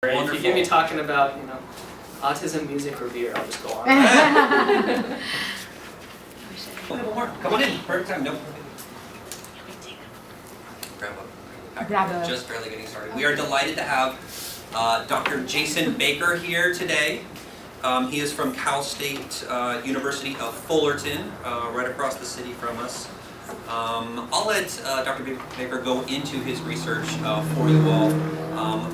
Wonderful. If you get me talking about, autism, music, or beer, I'll just go on. One more. Come on in. Perfect time. No. Grab up. Just barely getting started. We are delighted to have Dr. Jason Baker here today. He is from Cal State University of Fullerton, right across the city from us. I'll let Dr. Baker go into his research for you all,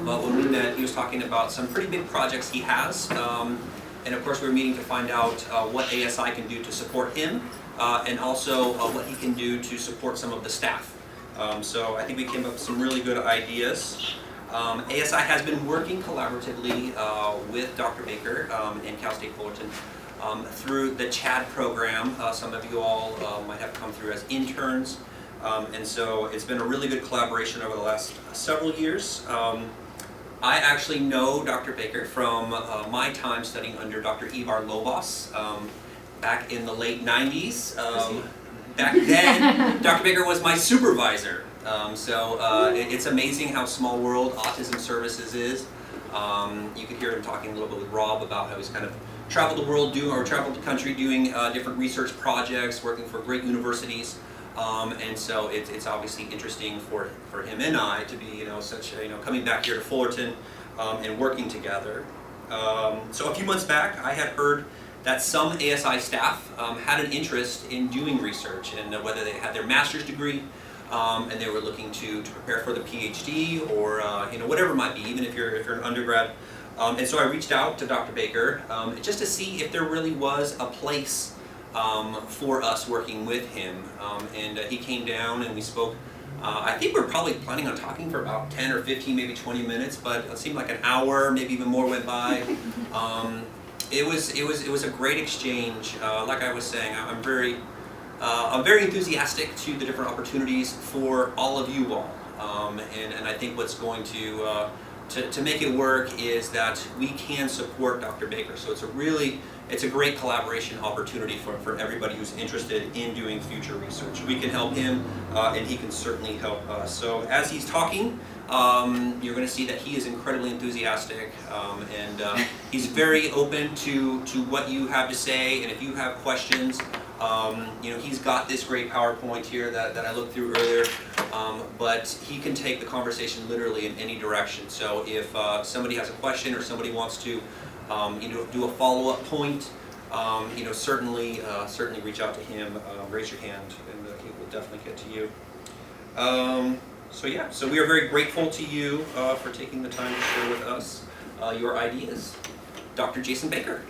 but when we met, he was talking about some pretty big projects he has, and of course we were meeting to find out what ASI can do to support him, and also what he can do to support some of the staff. So I think we came up with some really good ideas. ASI has been working collaboratively with Dr. Baker and Cal State Fullerton through the CHAD program. Some of you all might have come through as interns, and so it's been a really good collaboration over the last several years. I actually know Dr. Baker from my time studying under Dr. Ivar Lobos back in the late 90s. Back then, Dr. Baker was my supervisor. It's amazing how small world Autism Services is. You could hear him talking a little bit with Rob about how he's kind of traveled the world traveled the country doing different research projects, working for great universities. And so it's obviously interesting for him and I to be, coming back here to Fullerton and working together. So a few months back, I had heard that some ASI staff had an interest in doing research, and whether they had their master's degree and they were looking to prepare for the PhD or whatever it might be, even if you're an undergrad. And so I reached out to Dr. Baker just to see if there really was a place for us working with him. And he came down and we spoke. I think we were probably planning on talking for about 10 or 15, maybe 20 minutes, but it seemed like an hour, maybe even more went by. It was a great exchange. Like I was saying, I'm very enthusiastic to the different opportunities for all of you all. And I think what's going to make it work is that we can support Dr. Baker. So it's a great collaboration opportunity for everybody who's interested in doing future research. We can help him, and he can certainly help us. So as he's talking, you're going to see that he is incredibly enthusiastic, and he's very open to what you have to say, and if you have questions, he's got this great PowerPoint here that I looked through earlier, but he can take the conversation literally in any direction. So if somebody has a question or somebody wants to do a follow-up point, certainly reach out to him, raise your hand, and he will definitely get to you. So we are very grateful to you for taking the time to share with us your ideas. Dr. Jason Baker.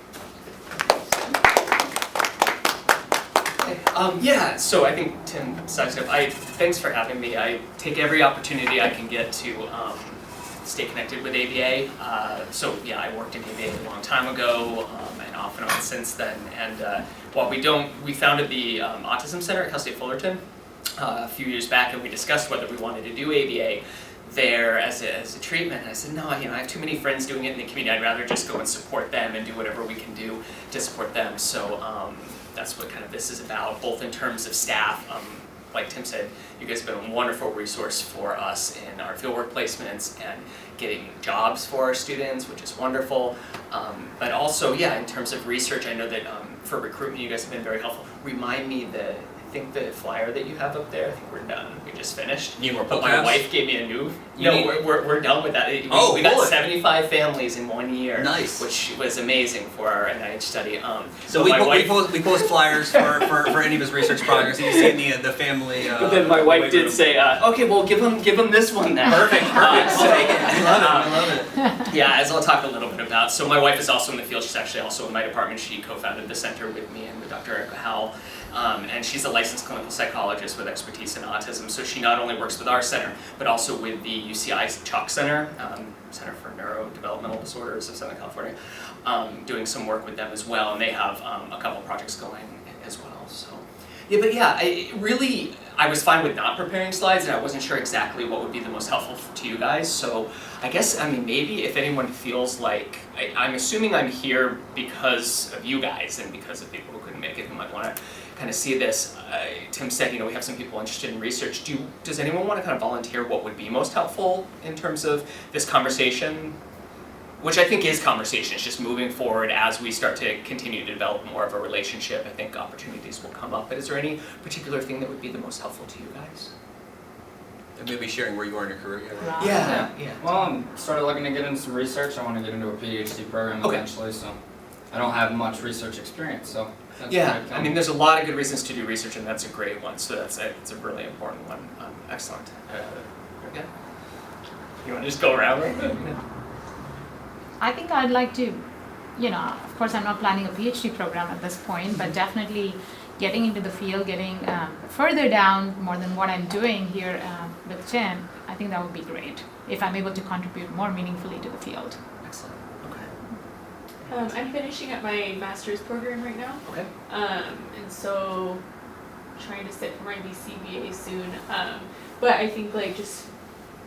So I think Tim sidestep. Thanks for having me. I take every opportunity I can get to stay connected with ABA. I worked in ABA a long time ago, and off and on since then. And while we founded the Autism Center at Cal State Fullerton a few years back, and we discussed whether we wanted to do ABA there as a treatment. And I said, no, I have too many friends doing it in the community. I'd rather just go and support them and do whatever we can do to support them. So that's what kind of this is about, both in terms of staff. Like Tim said, you guys have been a wonderful resource for us in our fieldwork placements and getting jobs for our students, which is wonderful. But also, in terms of research, I know that for recruitment, you guys have been very helpful. Remind me I think the flyer that you have up there, I think we're done. We just finished. But my wife gave me a new. We're done with that. We got 75 families in 1 year. Nice. Which was amazing for our NIH study. So we post flyers for any of his research projects. You see the family. But then my wife did say, okay, well give him this one now. Perfect. I'll take it. I love it. Yeah, as I'll talk a little bit about. So my wife is also in the field. She's actually also in my department. She co-founded the center with me and with Dr. Erica Howell. And she's a licensed clinical psychologist with expertise in autism. So she not only works with our center, but also with the UCI CHOC Center, Center for Developmental Disorders of Southern California, doing some work with them as well. And they have a couple projects going as well. So I was fine with not preparing slides, and I wasn't sure exactly what would be the most helpful to you guys. So I guess, maybe if anyone feels like, I'm assuming I'm here because of you guys and because of people who couldn't make it who might want to kind of see this. Tim said, we have some people interested in research. Does anyone want to kind of volunteer what would be most helpful in terms of this conversation? which I think is conversation. It's just moving forward as we start to continue to develop more of a relationship. I think opportunities will come up. But is there any particular thing that would be the most helpful to you guys? And maybe sharing where you are in your career. Yeah. Well, I'm started looking to get into some research. I want to get into a PhD program eventually, so I don't have much research experience, so that's I mean, there's a lot of good reasons to do research, and that's a great one. So it's a really important one. Excellent. Very good. You want to just go around? I think I'd like to, of course I'm not planning a PhD program at this point, but definitely getting into the field, getting further down more than what I'm doing here with Tim, I think that would be great if I'm able to contribute more meaningfully to the field. Excellent. Okay. I'm finishing up my master's program right now. Okay. And so trying to sit for my BCBA soon. But I think like just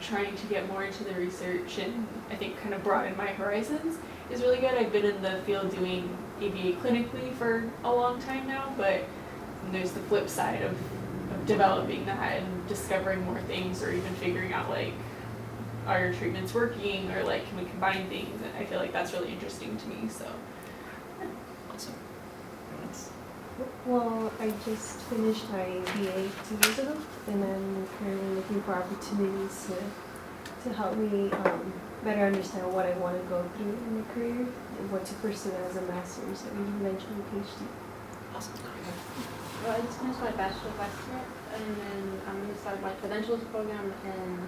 trying to get more into the research and I think kind of broaden my horizons is really good. I've been in the field doing ABA clinically for a long time now, but there's the flip side of developing that and discovering more things or even figuring out like, are your treatments working or like can we combine things? And I feel like that's really interesting to me, so. Awesome. Well, I just finished my BA 2 years ago, and I'm currently looking for opportunities to help me better understand what I want to go through in my career and what to pursue as a master's or eventually PhD. Awesome. Well, I just finished my bachelor's last year, and then I'm going to start my credentials program in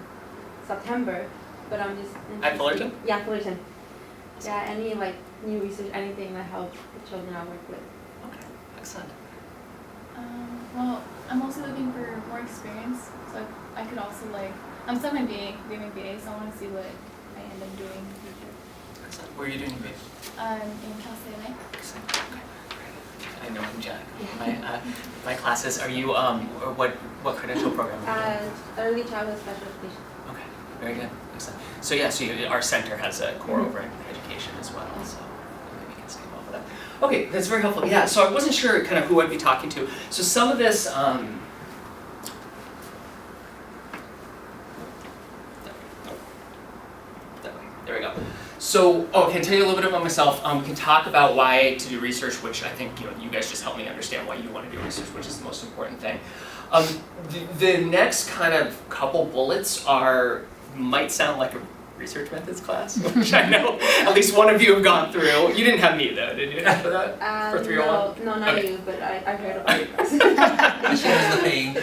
September. But I'm just At Fullerton? Yeah, Fullerton. Yeah, any like new research, anything that helps the children I work with. Okay. Excellent. Well, I'm also looking for more experience, so I could also I'm still my BA, doing my BA, so I want to see what I end up doing in the future. Excellent. Where are you doing your BA? In Cal State LA. Excellent. Okay. Great. I know him, Jack. My classes. Are you or what credential program are you doing? Early childhood special education. Okay. Very good. Excellent. So yeah, our center has a core over in education as well, so maybe you can stay involved with that. Okay, that's very helpful. Yeah, so I wasn't sure kind of who I'd be talking to. So some of this, there we go. So, I can tell you a little bit about myself. Can talk about why to do research, which I think you guys just helped me understand why you want to do research, which is the most important thing. The next kind of couple bullets might sound like a research methods class, which I know at least one of you have gone through. You didn't have me though, did you? For that? For 301? No, not you, but I heard about it. She knows the pain.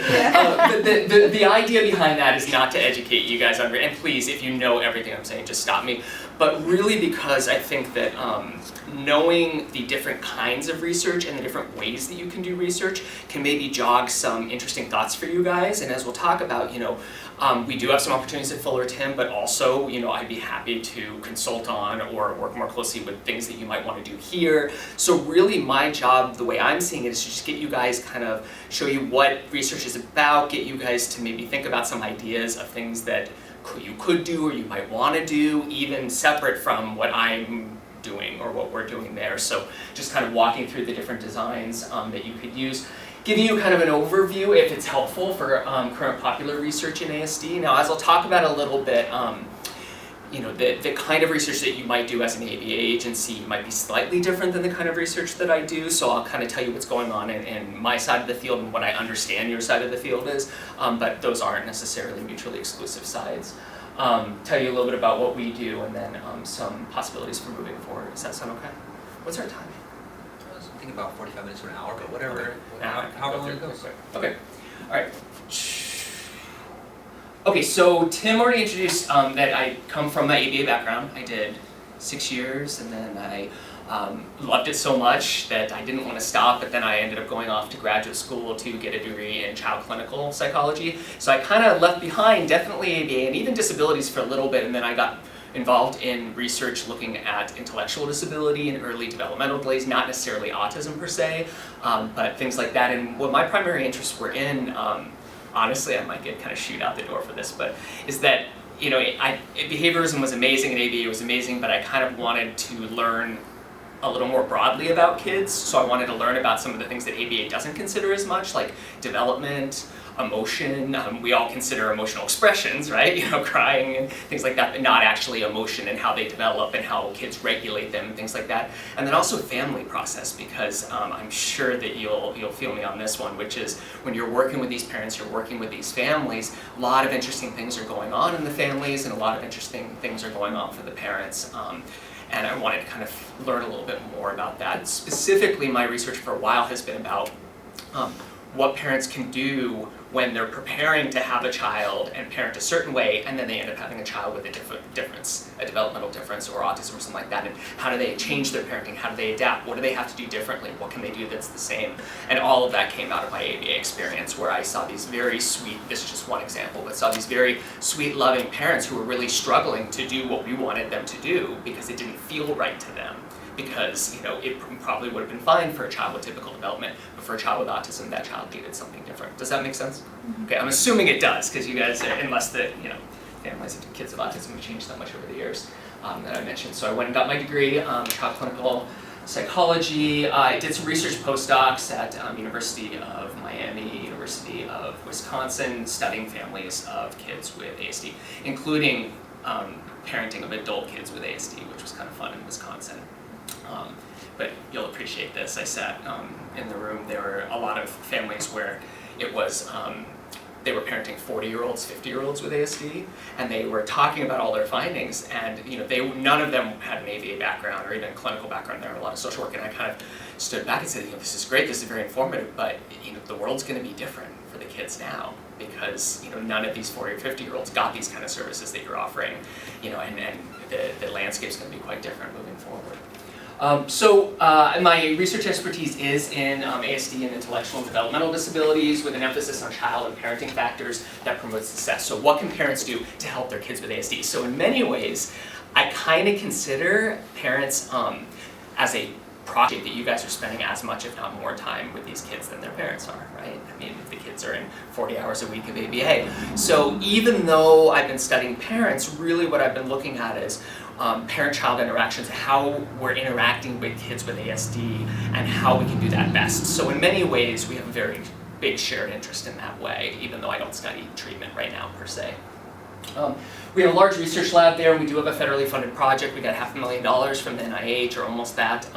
The idea behind that is not to educate you guys on, and please, if you know everything I'm saying, just stop me. But really because I think that knowing the different kinds of research and the different ways that you can do research can maybe jog some interesting thoughts for you guys. And as we'll talk about, we do have some opportunities at Fullerton, but also, I'd be happy to consult on or work more closely with things that you might want to do here. So really my job, the way I'm seeing it, is to just get you guys kind of show you what research is about, get you guys to maybe think about some ideas of things that you could do or you might want to do, even separate from what I'm doing or what we're doing there. So just kind of walking through the different designs that you could use. Giving you kind of an overview, if it's helpful, for current popular research in ASD. Now, as I'll talk about a little bit, the kind of research that you might do as an ABA agency might be slightly different than the kind of research that I do, so I'll kind of tell you what's going on in my side of the field and what I understand your side of the field is, but those aren't necessarily mutually exclusive sides. Tell you a little bit about what we do and then some possibilities for moving forward. Does that sound okay? What's our time? I think about 45 minutes to an hour, but whatever. Okay. However long it goes. Okay. All right. Okay, so Tim already introduced that I come from my ABA background. I did 6 years, and then I loved it so much that I didn't want to stop, but then I ended up going off to graduate school to get a degree in child clinical psychology. So I kind of left behind definitely ABA and even disabilities for a little bit, and then I got involved in research looking at intellectual disability and early developmental delays, not necessarily autism per se, but things like that. And what my primary interests were in, honestly, I might get kind of shoot out the door for this, but is that, behaviorism was amazing and ABA was amazing, but I kind of wanted to learn a little more broadly about kids, so I wanted to learn about some of the things that ABA doesn't consider as much, like development, emotion. We all consider emotional expressions, right? You know, crying and things like that, but not actually emotion and how they develop and how kids regulate them and things like that. And then also family process, because I'm sure that you'll feel me on this one, which is when you're working with these parents, you're working with these families, a lot of interesting things are going on in the families and a lot of interesting things are going on for the parents. And I wanted to kind of learn a little bit more about that. Specifically, my research for a while has been about what parents can do when they're preparing to have a child and parent a certain way, and then they end up having a child with a difference, a developmental difference or autism or something like that, and how do they change their parenting, how do they adapt, what do they have to do differently, what can they do that's the same, and all of that came out of my ABA experience, where I saw these very sweet, this is just one example, but saw these very sweet, loving parents who were really struggling to do what we wanted them to do because it didn't feel right to them. Because, you know, it probably would have been fine for a child with typical development, but for a child with autism, that child needed something different. Does that make sense? Mm-hmm. Okay, I'm assuming it does, because you guys, unless the, you know, families of kids with autism have changed so much over the years that I mentioned. So I went and got my degree, taught clinical psychology. I did some research postdocs at University of Miami, University of Wisconsin, studying families of kids with ASD, including parenting of adult kids with ASD, which was kind of fun in Wisconsin. But you'll appreciate this. I sat in the room. There were a lot of families where it was, they were parenting 40-year-olds, 50-year-olds with ASD, and they were talking about all their findings, and you know, none of them had an ABA background or even a clinical background. There were a lot of social work, and I kind of stood back and said, you know, this is great, this is very informative, but you know, the world's going to be different for the kids now, because you know, none of these 40 or 50-year-olds got these kind of services that you're offering, you know, and the landscape's going to be quite different moving forward. My research expertise is in ASD and intellectual and developmental disabilities, with an emphasis on child and parenting factors that promote success. So what can parents do to help their kids with ASD? So in many ways, I kind of consider parents as a project that you guys are spending as much, if not more time with these kids than their parents are, right? I mean, the kids are in 40 hours a week of ABA. So even though I've been studying parents, really what I've been looking at is parent-child interactions, how we're interacting with kids with ASD, and how we can do that best. So in many ways, we have a very big shared interest in that way, even though I don't study treatment right now, per se. We have a large research lab there, and we do have a federally funded project. We got $500,000 from the NIH, or almost that,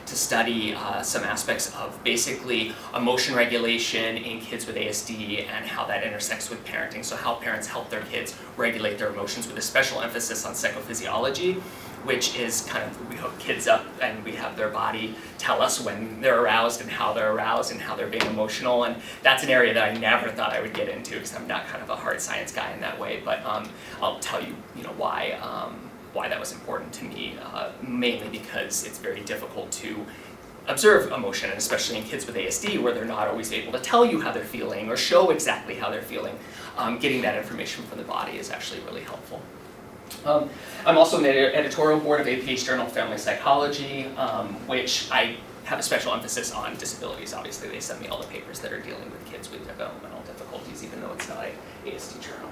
to study some aspects of basically emotion regulation in kids with ASD and how that intersects with parenting. So how parents help their kids regulate their emotions, with a special emphasis on psychophysiology, which is kind of, we hook kids up and we have their body tell us when they're aroused and how they're being emotional. And that's an area that I never thought I would get into, because I'm not kind of a hard science guy in that way, but I'll tell you, why that was important to me, mainly because it's very difficult to observe emotion, and especially in kids with ASD, where they're not always able to tell you how they're feeling or show exactly how they're feeling. Getting that information from the body is actually really helpful. I'm also on the editorial board of APH Journal of Family Psychology, which I have a special emphasis on disabilities. Obviously, they send me all the papers that are dealing with kids with developmental difficulties, even though it's not an ASD journal.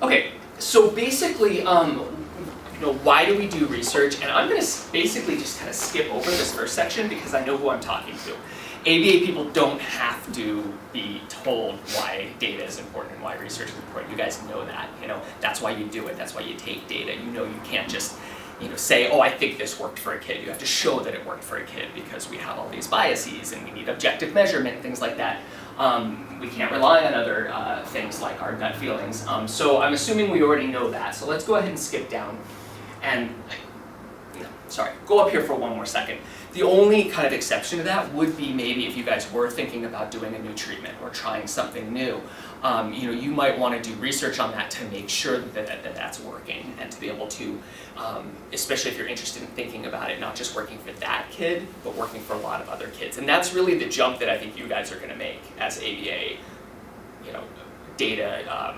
Okay, so basically, why do we do research? And I'm going to basically just kind of skip over this first section, because I know who I'm talking to. ABA people don't have to be told why data is important and why research is important. You guys know that. That's why you do it. That's why you take data. You can't just say, oh, I think this worked for a kid. You have to show that it worked for a kid, because we have all these biases and we need objective measurement and things like that. We can't rely on other things like our gut feelings. So I'm assuming we already know that. So let's go ahead and skip down and, go up here for one more second. The only kind of exception to that would be maybe if you guys were thinking about doing a new treatment or trying something new. You might want to do research on that to make sure that that's working, and to be able to, especially if you're interested in thinking about it, not just working for that kid, but working for a lot of other kids. And that's really the jump that I think you guys are going to make as ABA, data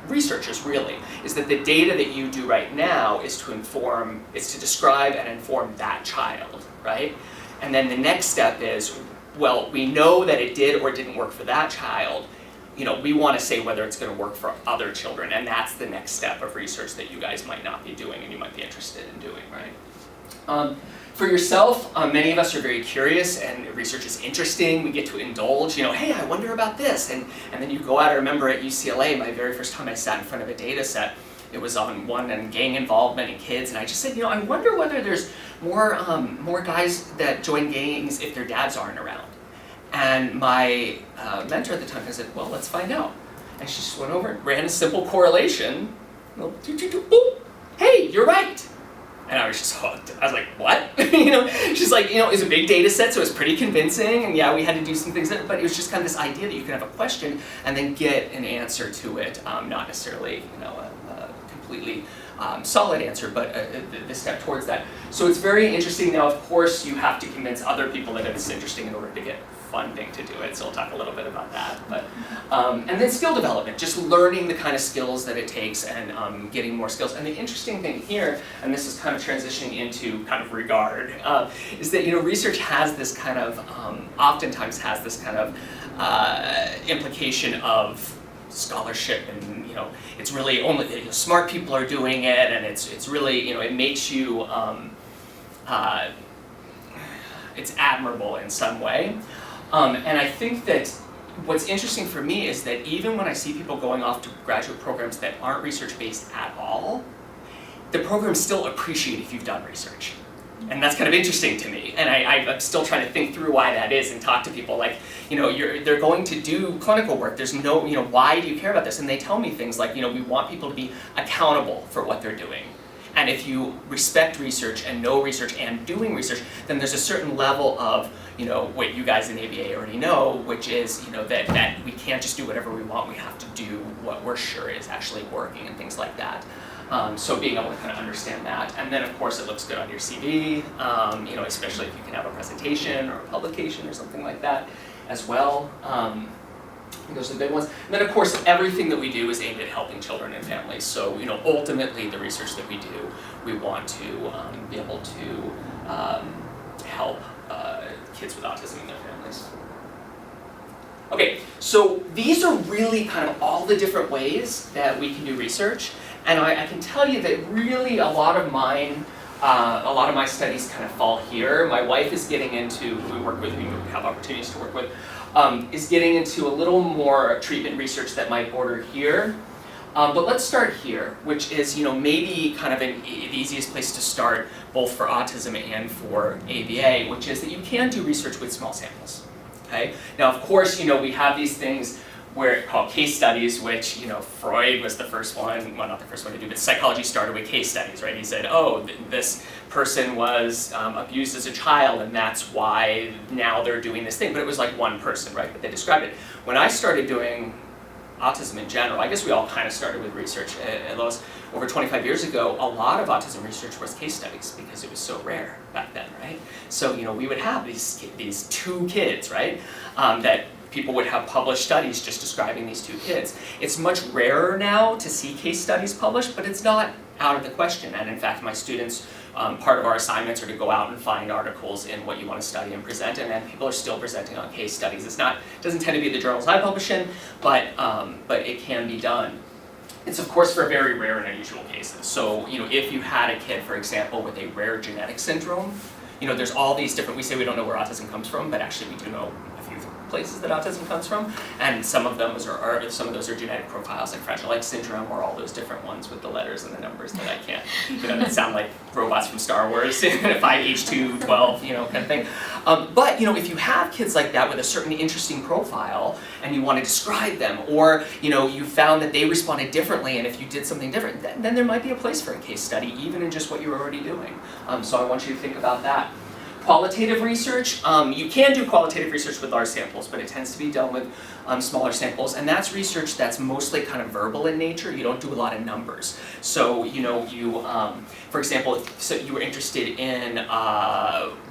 researchers, really, is that the data that you do right now is to describe and inform that child, right? And then the next step is, well, we know that it did or didn't work for that child. We want to say whether it's going to work for other children, and that's the next step of research that you guys might not be doing and you might be interested in doing, right? For yourself, many of us are very curious and research is interesting. We get to indulge, hey, I wonder about this. And then you go out. I remember at UCLA, my very first time I sat in front of a data set, it was on gang involvement in kids. And I just said, I wonder whether there's more guys that join gangs if their dads aren't around. And my mentor at the time, I said, well, let's find out. And she just went over and ran a simple correlation. Boop. Hey, you're right. And I was just hooked. I was like, what? She's like, it's a big data set, so it's pretty convincing. And yeah, we had to do some things, but it was just kind of this idea that you could have a question and then get an answer to it, not necessarily, a completely solid answer, but the step towards that. So it's very interesting. Now, of course, you have to convince other people that it's interesting in order to get funding to do it, so we'll talk a little bit about that. But and then skill development, just learning the kind of skills that it takes and getting more skills. And the interesting thing here, and this is kind of transitioning into kind of regard, is that research has this kind of, oftentimes has this kind of implication of scholarship, and it's really only smart people are doing it, and it's really it makes you it's admirable in some way. And I think that what's interesting for me is that even when I see people going off to graduate programs that aren't research-based at all, the programs still appreciate if you've done research. And that's kind of interesting to me. And I'm still trying to think through why that is and talk to people like, they're going to do clinical work. There's no, why do you care about this? And they tell me things like, we want people to be accountable for what they're doing. And if you respect research and know research and doing research, then there's a certain level of, what you guys in ABA already know, which is, that we can't just do whatever we want. We have to do what we're sure is actually working and things like that. So being able to kind of understand that. And then, of course, it looks good on your CV, especially if you can have a presentation or a publication or something like that as well. Those are the big ones. And then, of course, everything that we do is aimed at helping children and families. So, ultimately, the research that we do, we want to be able to help kids with autism and their families. Okay, so these are really kind of all the different ways that we can do research. And I can tell you that really a lot of my studies kind of fall here. My wife is getting into, we have opportunities to work with, is getting into a little more treatment research that might border here. But let's start here, which is maybe kind of the easiest place to start, both for autism and for ABA, which is that you can do research with small samples. Okay. Now, of course, we have these things called case studies, which Freud was the first one, well, not the first one to do, but psychology started with case studies, right? He said, this person was abused as a child, and that's why now they're doing this thing. But it was like one person, right? But they described it. When I started doing autism in general, I guess we all kind of started with research. Over 25 years ago, a lot of autism research was case studies because it was so rare back then, right? So we would have these two kids, right? That people would have published studies just describing these two kids. It's much rarer now to see case studies published, but it's not out of the question. And in fact, my students, part of our assignments are to go out and find articles in what you want to study and present, and then people are still presenting on case studies. It doesn't tend to be the journals I publish in, but it can be done. It's of course for very rare and unusual cases. So if you had a kid, for example, with a rare genetic syndrome, there's all these different, we say we don't know where autism comes from, but actually we do know a few places that autism comes from, and some of those are genetic profiles, like Fragile X syndrome, or all those different ones with the letters and the numbers that I can't, that sound like robots from Star Wars, 5H2, 12, kind of thing. But if you have kids like that with a certain interesting profile, and you want to describe them, or you found that they responded differently, and if you did something different, then there might be a place for a case study, even in just what you're already doing. So I want you to think about that. Qualitative research, you can do qualitative research with large samples, but it tends to be done with smaller samples, and that's research that's mostly kind of verbal in nature. You don't do a lot of numbers. So, for example, so you were interested in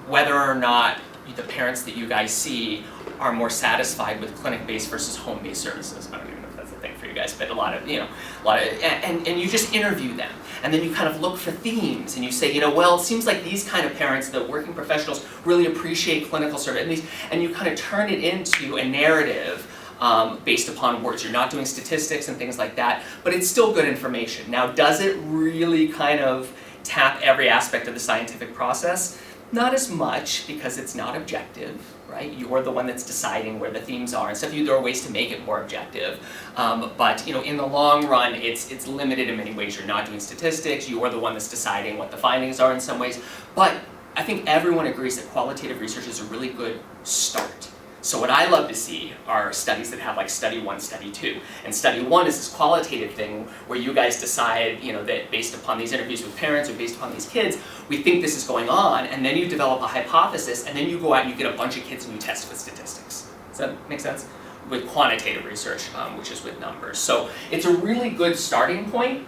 whether or not the parents that you guys see are more satisfied with clinic-based versus home-based services. I don't even know if that's a thing for you guys, but and you just interview them. And then you kind of look for themes, and you say, well, it seems like these kind of parents, the working professionals, really appreciate clinical service, and you kind of turn it into a narrative based upon words. You're not doing statistics and things like that, but it's still good information. Now, does it really kind of tap every aspect of the scientific process? Not as much, because it's not objective, right? You're the one that's deciding where the themes are and stuff. There are ways to make it more objective, but in the long run, it's limited in many ways. You're not doing statistics. You are the one that's deciding what the findings are in some ways. But I think everyone agrees that qualitative research is a really good start. So what I love to see are studies that have like study 1, study 2. And study 1 is this qualitative thing where you guys decide, that based upon these interviews with parents or based upon these kids, we think this is going on, and then you develop a hypothesis, and then you go out and you get a bunch of kids and you test with statistics. Does that make sense? With quantitative research, which is with numbers. So it's a really good starting point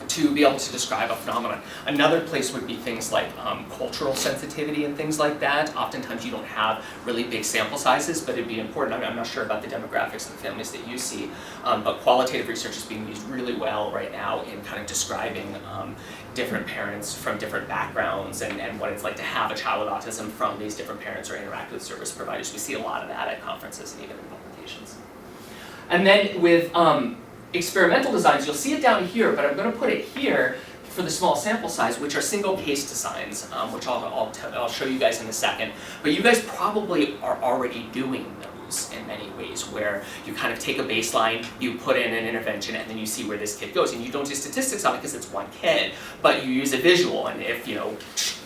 to be able to describe a phenomenon. Another place would be things like cultural sensitivity and things like that. Oftentimes you don't have really big sample sizes, but it'd be important. I'm not sure about the demographics of the families that you see, but qualitative research is being used really well right now in kind of describing different parents from different backgrounds and what it's like to have a child with autism from these different parents or interact with service providers. We see a lot of that at conferences and even in publications. And then with experimental designs, you'll see it down here, but I'm going to put it here for the small sample size, which are single case designs, which I'll show you guys in a second. But you guys probably are already doing those in many ways, where you kind of take a baseline, you put in an intervention, and then you see where this kid goes. And you don't do statistics on it because it's one kid, but you use a visual, and if,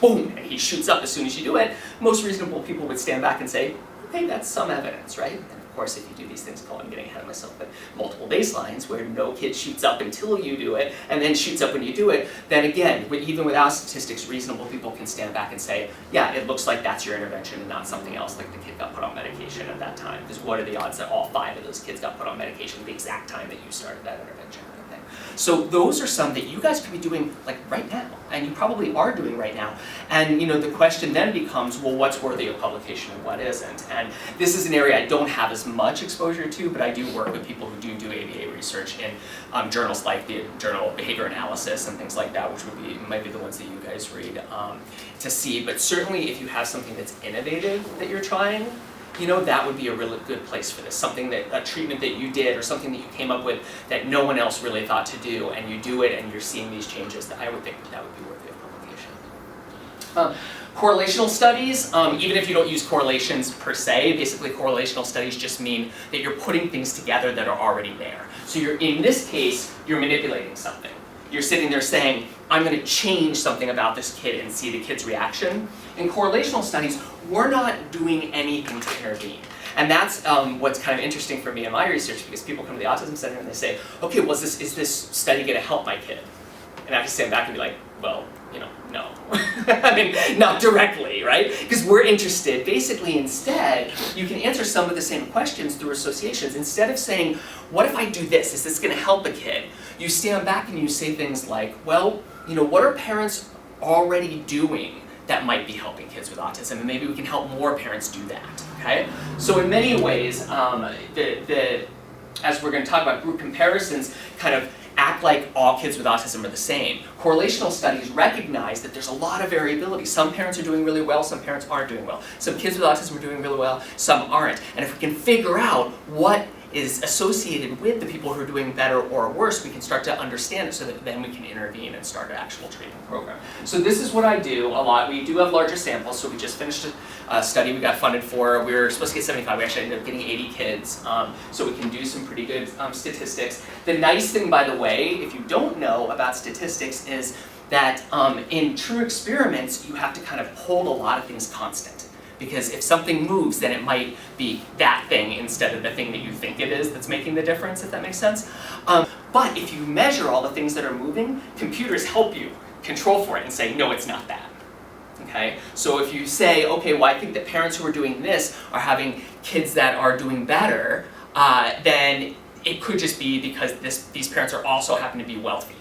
boom, and he shoots up as soon as you do it, most reasonable people would stand back and say, okay, that's some evidence, right? Of course, if you do these things, I'm getting ahead of myself, but multiple baselines where no kid shoots up until you do it, and then shoots up when you do it, then again, even without statistics, reasonable people can stand back and say, yeah, it looks like that's your intervention and not something else, like the kid got put on medication at that time. Because what are the odds that all 5 of those kids got put on medication at the exact time that you started that intervention? So those are some that you guys could be doing like right now, and you probably are doing right now. And the question then becomes, well, what's worthy of publication and what isn't? And this is an area I don't have as much exposure to, but I do work with people who do ABA research in journals like the Journal of Behavior Analysis and things like that, which might be the ones that you guys read to see. But certainly if you have something that's innovative that you're trying, that would be a really good place for this. Something a treatment that you did or something that you came up with that no one else really thought to do, and you do it and you're seeing these changes, I would think that would be worthy of publication. Correlational studies, even if you don't use correlations per se, basically correlational studies just mean that you're putting things together that are already there. So in this case, you're manipulating something. You're sitting there saying, I'm going to change something about this kid and see the kid's reaction. In correlational studies, we're not doing anything to intervene. And that's what's kind of interesting for me in my research, because people come to the Autism Center and they say, okay, well, is this study going to help my kid? And I have to stand back and be like, well, no. I mean, not directly, right? Because we're interested, basically instead, you can answer some of the same questions through associations. Instead of saying, what if I do this? Is this going to help a kid? You stand back and you say things like, well, what are parents already doing that might be helping kids with autism? And maybe we can help more parents do that, okay? So in many ways, as we're going to talk about, group comparisons kind of act like all kids with autism are the same. Correlational studies recognize that there's a lot of variability. Some parents are doing really well, some parents aren't doing well. Some kids with autism are doing really well, some aren't. And if we can figure out what is associated with the people who are doing better or worse, we can start to understand it so that then we can intervene and start an actual treatment program. So this is what I do a lot. We do have larger samples, so we just finished a study we got funded for. We were supposed to get 75, we actually ended up getting 80 kids, so we can do some pretty good statistics. The nice thing, by the way, if you don't know about statistics, is that in true experiments, you have to kind of hold a lot of things constant. Because if something moves, then it might be that thing instead of the thing that you think it is that's making the difference, if that makes sense. But if you measure all the things that are moving, computers help you control for it and say, no, it's not that. Okay? So if you say, okay, well, I think that parents who are doing this are having kids that are doing better, then it could just be because these parents are also happen to be wealthy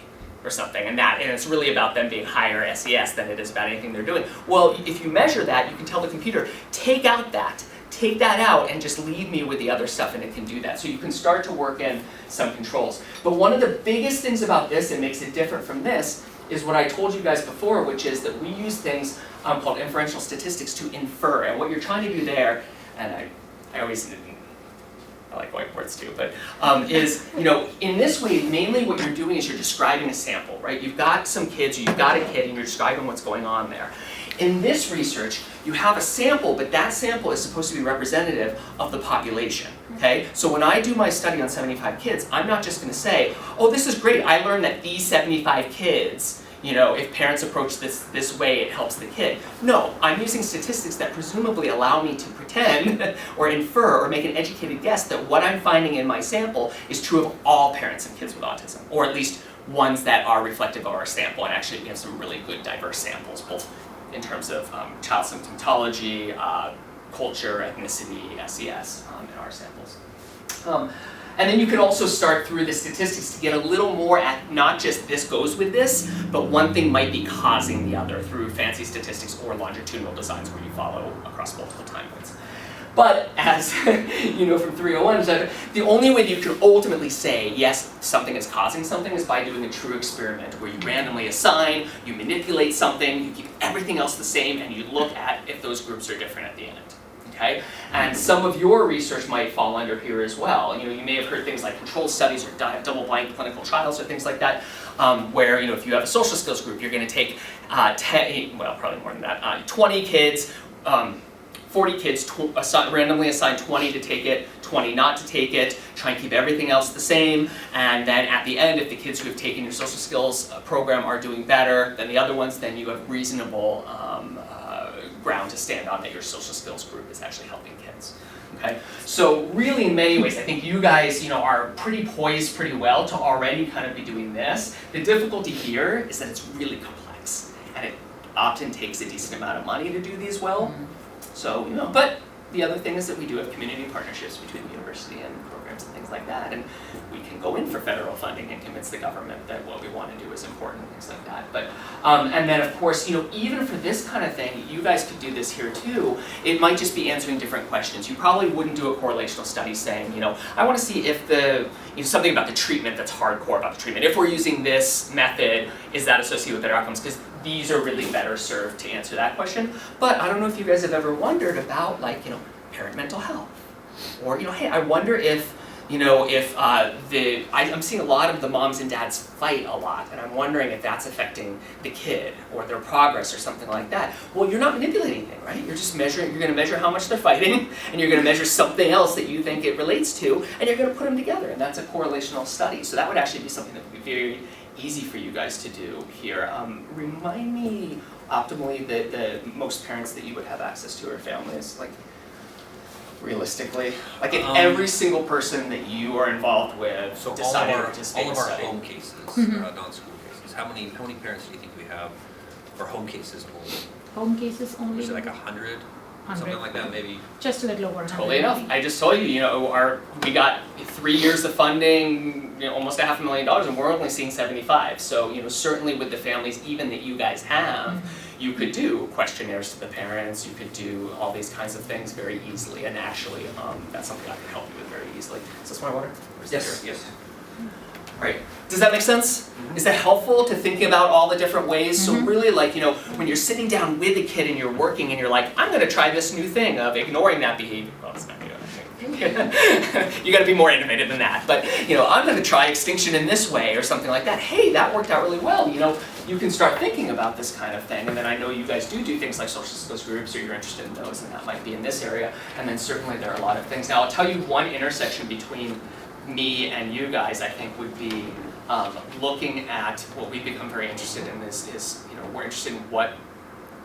or something, and it's really about them being higher SES than it is about anything they're doing. Well, if you measure that, you can tell the computer, take that out and just leave me with the other stuff, and it can do that. So you can start to work in some controls. But one of the biggest things about this that makes it different from this is what I told you guys before, which is that we use things called inferential statistics to infer. And what you're trying to do there, and I I like whiteboards too, but is, in this way, mainly what you're doing is you're describing a sample, right? You've got some kids, or you've got a kid, and you're describing what's going on there. In this research, you have a sample, but that sample is supposed to be representative of the population, okay? So when I do my study on 75 kids, I'm not just gonna say, oh, this is great, I learned that these 75 kids, if parents approach this way, it helps the kid. No, I'm using statistics that presumably allow me to pretend or infer or make an educated guess that what I'm finding in my sample is true of all parents and kids with autism, or at least ones that are reflective of our sample. And actually we have some really good diverse samples, both in terms of child symptomatology, culture, ethnicity, SES in our samples. And then you can also start through the statistics to get a little more at not just this goes with this, but one thing might be causing the other through fancy statistics or longitudinal designs where you follow across multiple time points. But as you know from 301, the only way you can ultimately say, yes, something is causing something is by doing a true experiment where you randomly assign, you manipulate something, you keep everything else the same, and you look at if those groups are different at the end. Okay? And some of your research might fall under here as well. You may have heard things like controlled studies or double-blind clinical trials or things like that, where if you have a social skills group, you're going to take 10, well, probably more than that, 20 kids, 40 kids, randomly assign 20 to take it, 20 not to take it, try and keep everything else the same, and then at the end, if the kids who have taken your social skills program are doing better than the other ones, then you have reasonable ground to stand on that your social skills group is actually helping kids. Okay? So really in many ways, I think you guys are pretty poised pretty well to already kind of be doing this. The difficulty here is that it's really complex, and it often takes a decent amount of money to do these well. So, but the other thing is that we do have community partnerships between the university and programs and things like that, and we can go in for federal funding and convince the government that what we want to do is important and things like that. But, and then of course, even for this kind of thing, you guys could do this here too. It might just be answering different questions. You probably wouldn't do a correlational study saying, I want to see if something about the treatment that's hardcore about the treatment. If we're using this method, is that associated with better outcomes? Because these are really better served to answer that question. But I don't know if you guys have ever wondered about parent mental health. Or, hey, I wonder if, I'm seeing a lot of the moms and dads fight a lot, and I'm wondering if that's affecting the kid or their progress or something like that. Well, you're not manipulating anything, right? You're just measuring, you're gonna measure how much they're fighting, and you're gonna measure something else that you think it relates to, and you're gonna put them together, and that's a correlational study. So that would actually be something that would be very easy for you guys to do here. Remind me optimally the most parents that you would have access to or families, realistically, if every single person that you are involved with So decided all to of participate our in the study. home cases, non-school cases, how many parents do you think we have for home cases only? Home cases only. Was it like 100? 100. Something like that, maybe? Just a little over 100. Totally enough. I just told you, we got 3 years of funding, almost $500,000, and we're only seeing 75. So, certainly with the families even that you guys have, you could do questionnaires to the parents, you could do all these kinds of things very easily, and actually, that's something I can help you with very easily. Is this my water? Or is that yours? Yes. All right. Does that make sense? Is that helpful to thinking about all the different ways? So really, when you're sitting down with a kid and you're working and you're like, I'm going to try this new thing of ignoring that behavior. Well, it's not new. You got to be more innovative than that. But I'm going to try extinction in this way or something like that. Hey, that worked out really well. You can start thinking about this kind of thing. And then I know you guys do things like social skills groups, or you're interested in those, and that might be in this area. And then certainly there are a lot of things. Now I'll tell you one intersection between me and you guys, I think, would be looking at what we've become very interested in is we're interested in what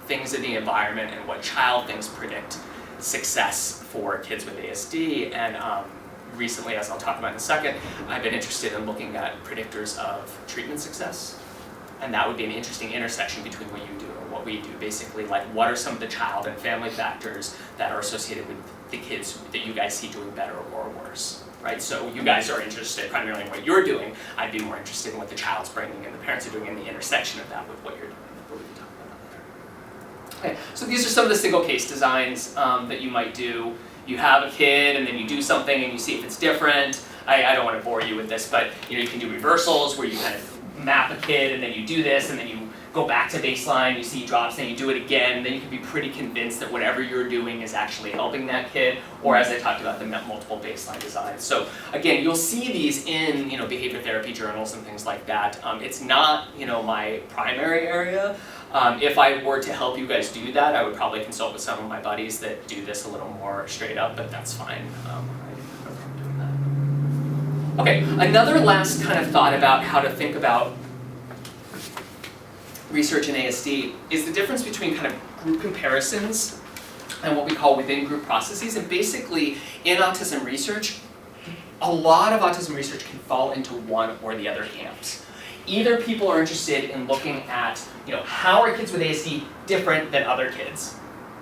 things in the environment and what child things predict success for kids with ASD. And recently, as I'll talk about in a second, I've been interested in looking at predictors of treatment success. And that would be an interesting intersection between what you do and what we do. Basically, what are some of the child and family factors that are associated with the kids that you guys see doing better or worse? Right? So you guys are interested primarily in what you're doing. I'd be more interested in what the child's bringing and the parents are doing, and the intersection of that with what you're doing. What we can talk about later. Okay, so these are some of the single case designs that you might do. You have a kid, and then you do something, and you see if it's different. I don't want to bore you with this, but you can do reversals where you kind of map a kid, and then you do this, and then you go back to baseline, you see drops, then you do it again, then you can be pretty convinced that whatever you're doing is actually helping that kid, or as I talked about, the multiple baseline designs. So again, you'll see these in behavior therapy journals and things like that. It's not my primary area. If I were to help you guys do that, I would probably consult with some of my buddies that do this a little more straight up, but that's fine. I have no problem doing that. Okay, another last kind of thought about how to think about research in ASD is the difference between kind of group comparisons and what we call within group processes. And basically, in autism research, a lot of autism research can fall into one or the other camps. Either people are interested in looking at, how are kids with ASD different than other kids?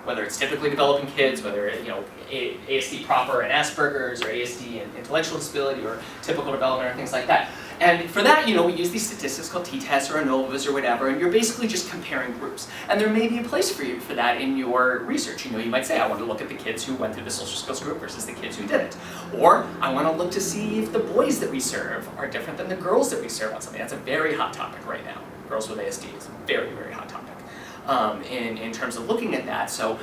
Whether it's typically developing kids, whether ASD proper and Asperger's, or ASD and intellectual disability, or typical development, or things like that. And for that, we use these statistics called t-tests or ANOVAs or whatever, and you're basically just comparing groups. And there may be a place for you for that in your research. You might say, I want to look at the kids who went through the social skills group versus the kids who didn't. Or I want to look to see if the boys that we serve are different than the girls that we serve on something. That's a very hot topic right now. Girls with ASD is a very, very hot topic. In terms of looking at that. So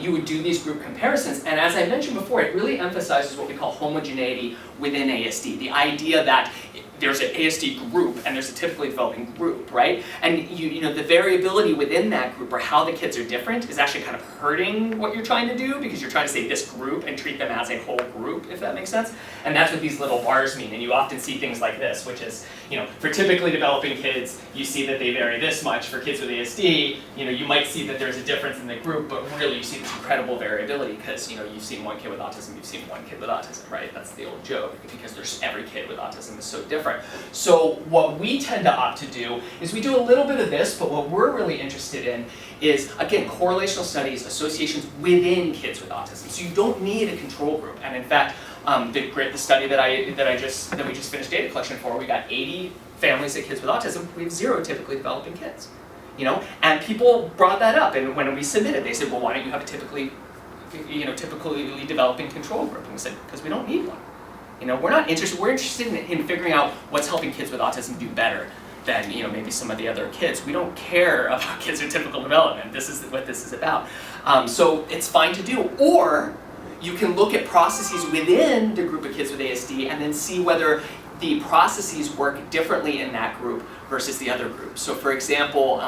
you would do these group comparisons, and as I mentioned before, it really emphasizes what we call homogeneity within ASD, the idea that there's an ASD group and there's a typically developing group, right? And the variability within that group or how the kids are different is actually kind of hurting what you're trying to do, because you're trying to say this group and treat them as a whole group, if that makes sense. And that's what these little bars mean, and you often see things like this, which is, for typically developing kids, you see that they vary this much. For kids with ASD, you might see that there's a difference in the group, but really you see this incredible variability because, you've seen one kid with autism, you've seen one kid with autism, right? That's the old joke, because every kid with autism is so different. So what we tend to opt to do is we do a little bit of this, but what we're really interested in is, again, correlational studies, associations within kids with autism. So you don't need a control group. And in fact, the study that we just finished data collection for, we got 80 families of kids with autism. We have 0 typically developing kids. And people brought that up, and when we submitted, they said, well, why don't you have a typically developing control group? And we said, because we don't need one. We're not interested. We're interested in figuring out what's helping kids with autism do better than maybe some of the other kids. We don't care about kids with typical development. This is what this is about. So it's fine to do. Or you can look at processes within the group of kids with ASD and then see whether the processes work differently in that group versus the other groups. So for example,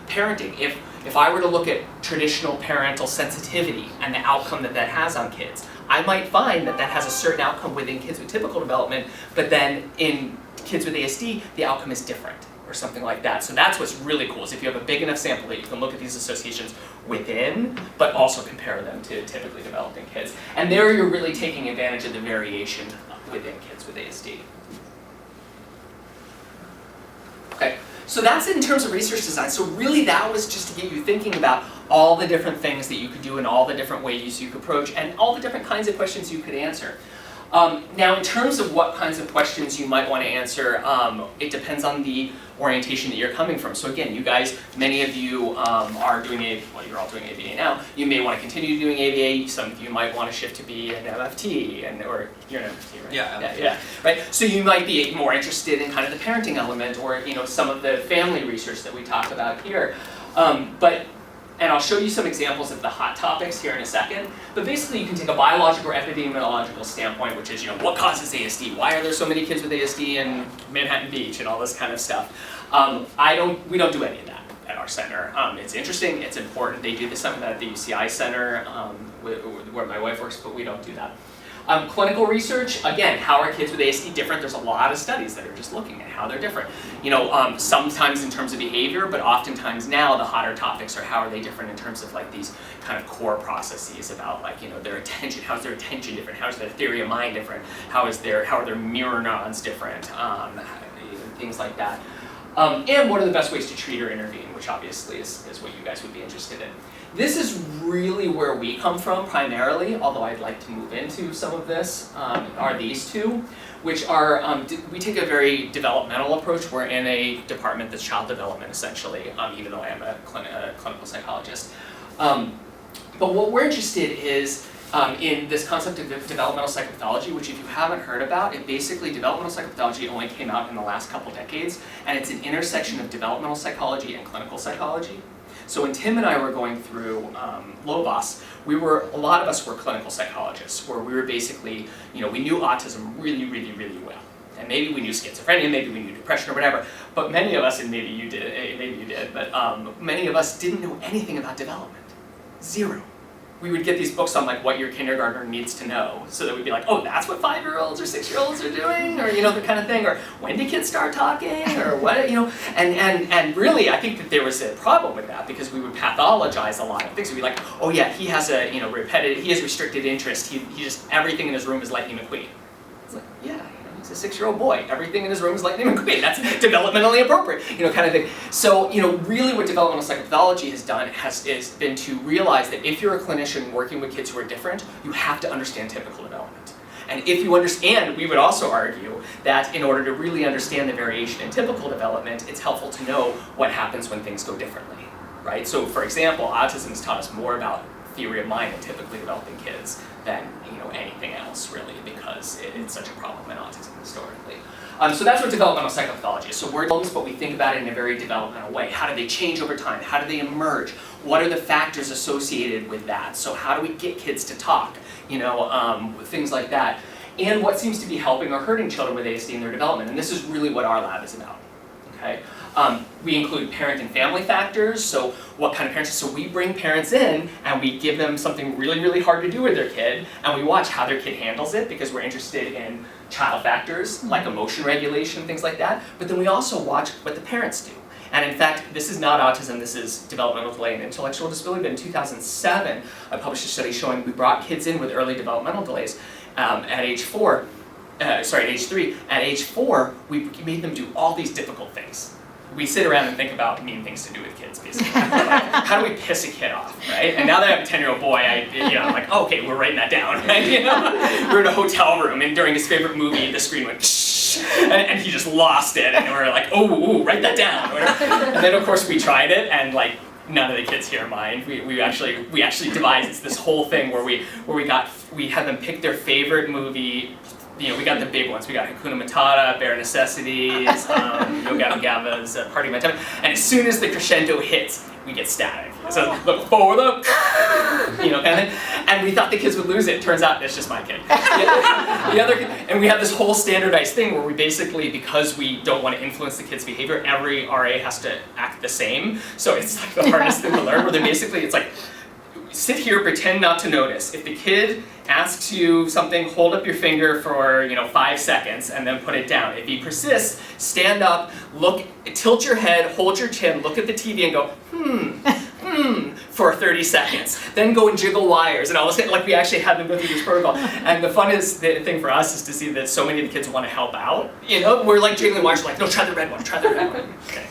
parenting. If I were to look at traditional parental sensitivity and the outcome that has on kids, I might find that has a certain outcome within kids with typical development, but then in kids with ASD, the outcome is different, or something like that. So that's what's really cool, is if you have a big enough sample that you can look at these associations within, but also compare them to typically developing kids. And there you're really taking advantage of the variation within kids with ASD. Okay, so that's it in terms of research design. So really that was just to get you thinking about all the different things that you could do and all the different ways you could approach and all the different kinds of questions you could answer. Now in terms of what kinds of questions you might want to answer, it depends on the orientation that you're coming from. So again, you guys, many of you are doing you're all doing ABA now. You may want to continue doing ABA. Some of you might want to shift to be an MFT, or you're an MFT, right? Yeah, right. So you might be more interested in kind of the parenting element, or some of the family research that we talked about here. And I'll show you some examples of the hot topics here in a second. But basically, you can take a biological or epidemiological standpoint, which is, what causes ASD? Why are there so many kids with ASD in Manhattan Beach and all this kind of stuff? We don't do any of that at our center. It's interesting, it's important. They do some of that at the UCI center, where my wife works, but we don't do that. Clinical research, again, how are kids with ASD different? There's a lot of studies that are just looking at how they're different. Sometimes in terms of behavior, but oftentimes now the hotter topics are how are they different in terms of these kind of core processes about their attention. How's their attention different? How's their theory of mind different? How are their mirror neurons different? Things like that. And what are the best ways to treat or intervene, which obviously is what you guys would be interested in. This is really where we come from primarily, although I'd like to move into some of this, are these two, which are, we take a very developmental approach. We're in a department that's child development, essentially, even though I am a clinical psychologist. But what we're interested is in this concept of developmental psychopathology, which if you haven't heard about, it basically, developmental psychopathology only came out in the last couple decades, and it's an intersection of developmental psychology and clinical psychology. So when Tim and I were going through Lobos, a lot of us were clinical psychologists, where we were basically, we knew autism really, really, really well. And maybe we knew schizophrenia, maybe we knew depression or whatever, but many of us, and maybe you did, but many of us didn't know anything about development. Zero. We would get these books on like what your kindergartner needs to know, so that we'd be like, oh, that's what 5-year-olds or 6-year-olds are doing, or the kind of thing, or when do kids start talking, or what, and really I think that there was a problem with that, because we would pathologize a lot of things. We'd be like, oh yeah, he has a he has restricted interest, he just, everything in his room is Lightning McQueen. It's like, yeah. He's a 6-year-old boy. Everything in his room is Lightning McQueen. That's developmentally appropriate, kind of thing. So, really what developmental psychopathology has done is been to realize that if you're a clinician working with kids who are different, you have to understand typical development. And if you understand, we would also argue that in order to really understand the variation in typical development, it's helpful to know what happens when things go differently, right? So, for example, autism has taught us more about theory of mind in typically developing kids than anything else, really, because it's such a problem in autism historically. So that's what developmental psychopathology is. So we're adults, but we think about it in a very developmental way. How do they change over time? How do they emerge? What are the factors associated with that? So how do we get kids to talk? Things like that. And what seems to be helping or hurting children with ASD in their development. And this is really what our lab is about. Okay? We include parent and family factors, so what kind of parents, so we bring parents in and we give them something really, really hard to do with their kid, and we watch how their kid handles it, because we're interested in child factors, like emotion regulation, things like that, but then we also watch what the parents do. And in fact, this is not autism, this is developmental delay and intellectual disability, but in 2007, I published a study showing we brought kids in with early developmental delays at age 3. At age 4, we made them do all these difficult things. We sit around and think about mean things to do with kids, basically. Like, how do we piss a kid off, right? And now that I have a 10-year-old boy, I'm like, oh, okay, we're writing that down, right? We're in a hotel room, and during his favorite movie, the screen went shh, and he just lost it, and we're like, oh, write that down. And then, of course, we tried it, and like, none of the kids here mind. We actually devised this whole thing where we had them pick their favorite movie. We got the big ones. We got Hakuna Matata, Bare Necessities, Yo Gabba Gabba's Party My Time. And as soon as the crescendo hits, we get static. So look for the, kind of thing. And we thought the kids would lose it. Turns out it's just my kid. The other kid, and we have this whole standardized thing where we basically, because we don't want to influence the kid's behavior, every RA has to act the same. So it's like the hardest thing to learn. Where then basically it's like, sit here, pretend not to notice. If the kid asks you something, hold up your finger for 5 seconds and then put it down. If he persists, stand up, look, tilt your head, hold your chin, look at the TV and go, for 30 seconds. Then go and jiggle wires and all this. Like we actually had them go through this protocol. And the funnest thing for us is to see that so many of the kids want to help out. We're like jiggling wires, we're like, no, try the red one, try the red one. Okay.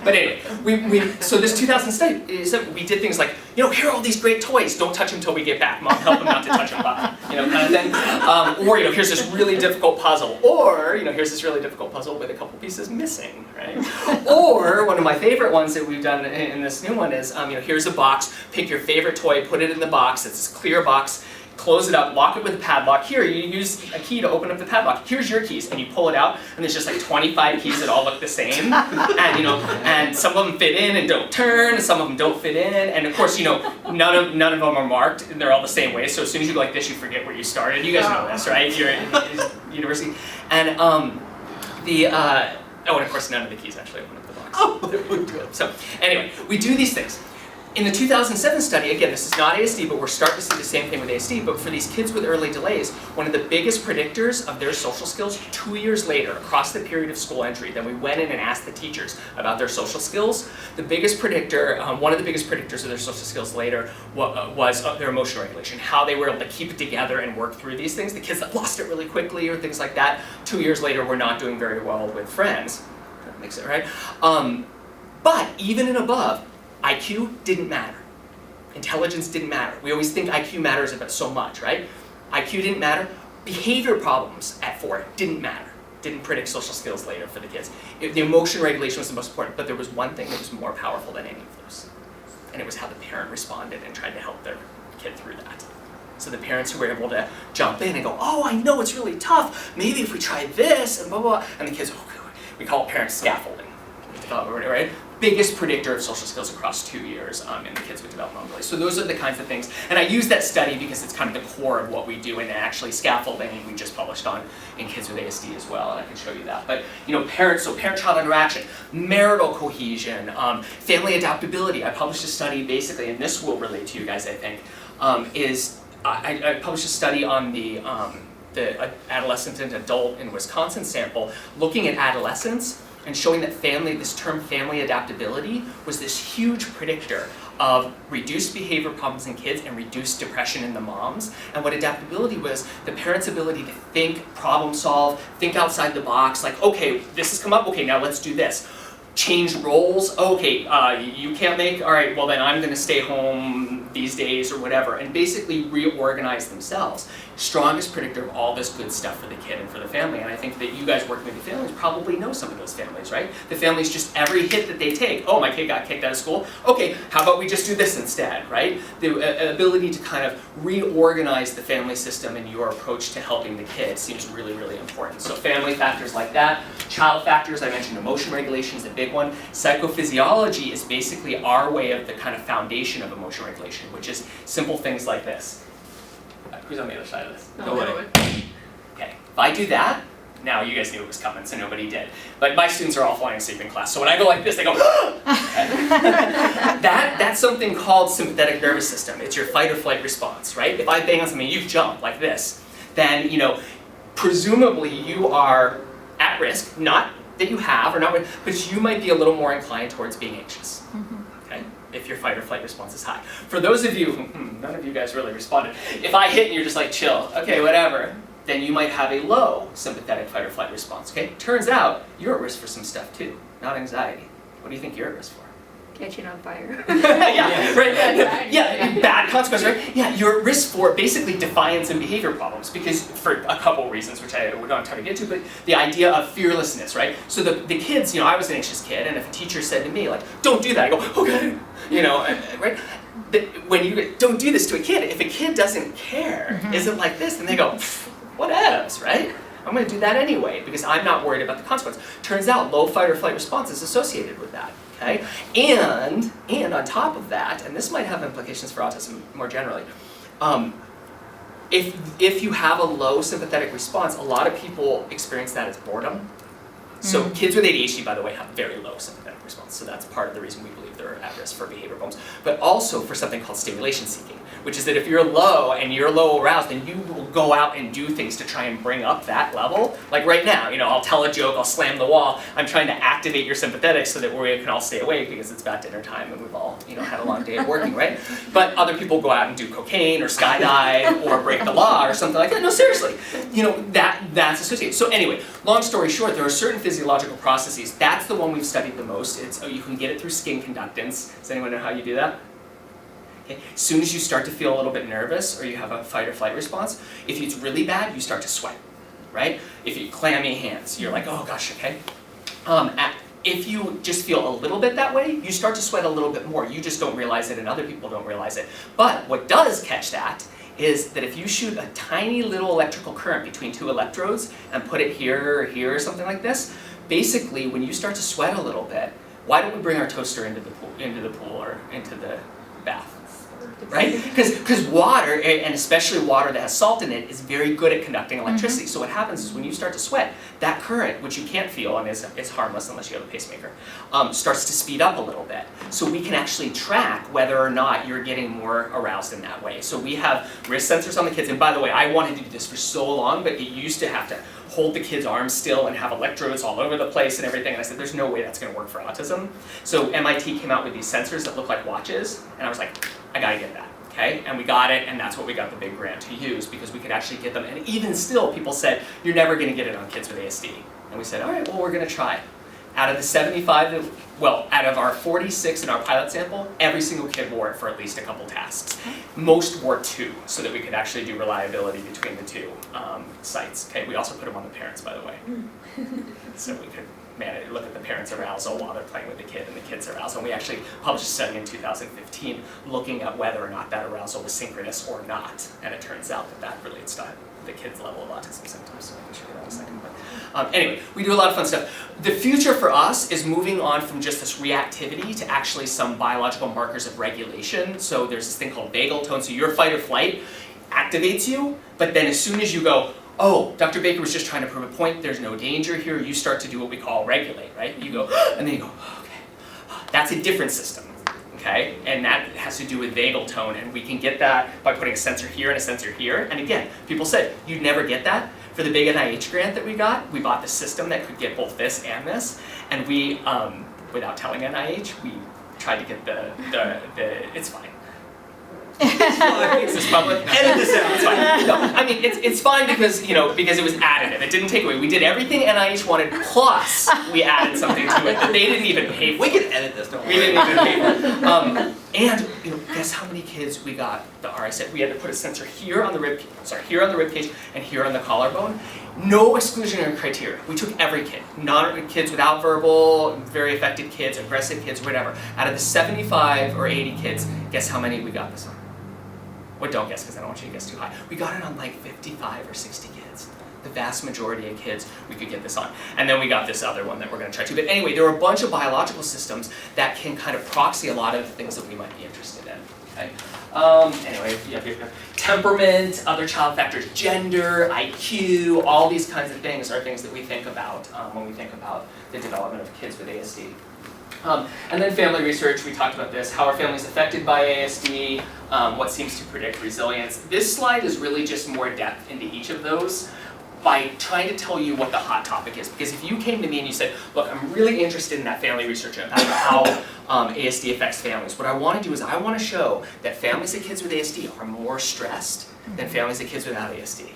But anyway, so this 2000 study is that we did things like, here are all these great toys, don't touch them until we get back. Mom, help them not to touch them, Pop. Kind of thing. Or, here's this really difficult puzzle. Or, here's this really difficult puzzle with a couple pieces missing, right? Or, one of my favorite ones that we've done in this new one is, here's a box, pick your favorite toy, put it in the box, it's this clear box, close it up, lock it with a padlock. Here, you use a key to open up the padlock. Here's your keys, and you pull it out, and there's just like 25 keys that all look the same. And and some of them fit in and don't turn, and some of them don't fit in. And of course, none of them are marked, and they're all the same way. So as soon as you go like this, you forget where you started. You guys know this, right? You're in university. And and of course, none of the keys actually open up the box. So anyway, we do these things. In the 2007 study, again, this is not ASD, but we're starting to see the same thing with ASD, but for these kids with early delays, one of the biggest predictors of their social skills 2 years later, across the period of school entry, then we went in and asked the teachers about their social skills. The biggest predictor, one of the biggest predictors of their social skills later was their emotion regulation, how they were able to keep it together and work through these things. The kids that lost it really quickly or things like that, 2 years later were not doing very well with friends. That makes it right. But even and above, IQ didn't matter. Intelligence didn't matter. We always think IQ matters about so much, right? IQ didn't matter. Behavior problems at 4 didn't matter. Didn't predict social skills later for the kids. The emotion regulation was the most important, but there was one thing that was more powerful than any of those. And it was how the parent responded and tried to help their kid through that. So the parents who were able to jump in and go, oh, I know it's really tough. Maybe if we try this and blah, blah, blah. And the kids, we call it parent scaffolding, right? Biggest predictor of social skills across 2 years in the kids with developmental delays. So those are the kinds of things. And I use that study because it's kind of the core of what we do, and actually scaffolding we just published on in kids with ASD as well, and I can show you that. But parent-child interaction, marital cohesion, family adaptability. I published a study basically, and this will relate to you guys, I think, I published a study on the adolescent and adult in Wisconsin sample, looking at adolescents and showing that this term family adaptability was this huge predictor of reduced behavior problems in kids and reduced depression in the moms. And what adaptability was, the parents' ability to think, problem solve, think outside the box, like, okay, this has come up, okay, now let's do this. Change roles, okay, you can't make, all right, well then I'm gonna stay home these days or whatever, and basically reorganize themselves. Strongest predictor of all this good stuff for the kid and for the family, and I think that you guys working with the families probably know some of those families, right? The families, just every hit that they take, oh, my kid got kicked out of school, okay, how about we just do this instead, right? The ability to kind of reorganize the family system and your approach to helping the kid seems really, really important. So family factors like that. Child factors, I mentioned emotion regulation is a big one. Psychophysiology is basically our way of the kind of foundation of emotion regulation, which is simple things like this. Who's on the other side of this? Nobody. Okay, if I do that, now you guys knew it was coming, so nobody did. But my students are all falling asleep in class, so when I go like this, they go, that's something called sympathetic nervous system. It's your fight or flight response, right? If I bang on something, you jump like this, then, presumably you are at risk, not that you have, or not, but you might be a little more inclined towards being anxious. Okay? If your fight or flight response is high. For those of you, none of you guys really responded. If I hit and you're just like, chill, okay, whatever, then you might have a low sympathetic fight or flight response, okay? Turns out, you're at risk for some stuff too, not anxiety. What do you think you're at risk for? Catching on fire. Yeah, right. Yeah, bad consequence, right? Yeah, you're at risk for basically defiance and behavior problems, because for a couple reasons, which I would not try to get to, but the idea of fearlessness, right? So the kids, I was an anxious kid, and if a teacher said to me, like, don't do that, I go, okay, right? When you don't do this to a kid, if a kid doesn't care, isn't like this, then they go, whatevs, right? I'm going to do that anyway, because I'm not worried about the consequence. Turns out, low fight or flight response is associated with that. Okay? And on top of that, and this might have implications for autism more generally, if you have a low sympathetic response, a lot of people experience that as boredom. So kids with ADHD, by the way, have very low sympathetic response, so that's part of the reason we believe they're at risk for behavior problems. But also for something called stimulation seeking, which is that if you're low and you're low aroused, then you will go out and do things to try and bring up that level. Like right now, I'll tell a joke, I'll slam the wall. I'm trying to activate your sympathetics so that we can all stay awake because it's about dinner time and we've all, had a long day of working, right? But other people go out and do cocaine or skydive or break the law or something like that. No, seriously, that's associated. So anyway, long story short, there are certain physiological processes. That's the one we've studied the most. You can get it through skin conductance. Does anyone know how you do that? Okay. As soon as you start to feel a little bit nervous or you have a fight or flight response, if it's really bad, you start to sweat, right? If you clammy hands, you're like, oh gosh, okay. If you just feel a little bit that way, you start to sweat a little bit more. You just don't realize it and other people don't realize it. But what does catch that is that if you shoot a tiny little electrical current between two electrodes and put it here or here or something like this, basically when you start to sweat a little bit, why don't we bring our toaster into the pool or into the bath? Right? Because water, and especially water that has salt in it, is very good at conducting electricity. So what happens is when you start to sweat, that current, which you can't feel and is harmless unless you have a pacemaker, starts to speed up a little bit. So we can actually track whether or not you're getting more aroused in that way. So we have wrist sensors on the kids, and by the way, I wanted to do this for so long, but you used to have to hold the kid's arms still and have electrodes all over the place and everything, and I said, there's no way that's going to work for autism. So MIT came out with these sensors that look like watches, and I was like, I gotta get that, okay? And we got it, and that's what we got the big grant to use, because we could actually get them, and even still, people said, you're never gonna get it on kids with ASD. And we said, all right, well, we're gonna try. Out of our 46 in our pilot sample, every single kid wore it for at least a couple tasks. Most wore 2, so that we could actually do reliability between the two sites. Okay, we also put them on the parents, by the way. So we could look at the parents' arousal while they're playing with the kid and the kid's arousal. And we actually published a study in 2015 looking at whether or not that arousal was synchronous or not. And it turns out that that relates to the kid's level of autism symptoms. So I can show you that in a second. But anyway, we do a lot of fun stuff. The future for us is moving on from just this reactivity to actually some biological markers of regulation. So there's this thing called vagal tone. So your fight or flight activates you, but then as soon as you go, oh, Dr. Baker was just trying to prove a point, there's no danger here, you start to do what we call regulate, right? You go, and then you go, okay. That's a different system, okay? And that has to do with vagal tone, and we can get that by putting a sensor here and a sensor here. And again, people said, you'd never get that. For the big NIH grant that we bought the system that could get both this and this, and we, without telling NIH, we tried to get the it's fine. Is this public? Edit this out. It's fine. No, I mean it's fine because because it was additive. It didn't take away. We did everything NIH wanted plus we added something to it that they didn't even pay for. We can edit this. Don't worry. We didn't even pay for. And guess how many kids we got the RI said we had to put a sensor here on the rib cage and here on the collarbone. No exclusionary criteria. We took every kid, kids without verbal, very affected kids, aggressive kids, whatever. Out of the 75 or 80 kids, guess how many we got this on? Well, don't guess because I don't want you to guess too high. We got it on like 55 or 60 kids. The vast majority of kids we could get this on. And then we got this other one that we're going to try to. But anyway, there are a bunch of biological systems that can kind of proxy a lot of the things that we might be interested in. Okay? Anyway, yeah, temperament, other child factors, gender, IQ, all these kinds of things are things that we think about when we think about the development of kids with ASD. And then family research, we talked about this, how are families affected by ASD, what seems to predict resilience. This slide is really just more depth into each of those by trying to tell you what the hot topic is. Because if you came to me and you said, look, I'm really interested in that family research about how ASD affects families, what I want to do is I want to show that families of kids with ASD are more stressed than families of kids without ASD.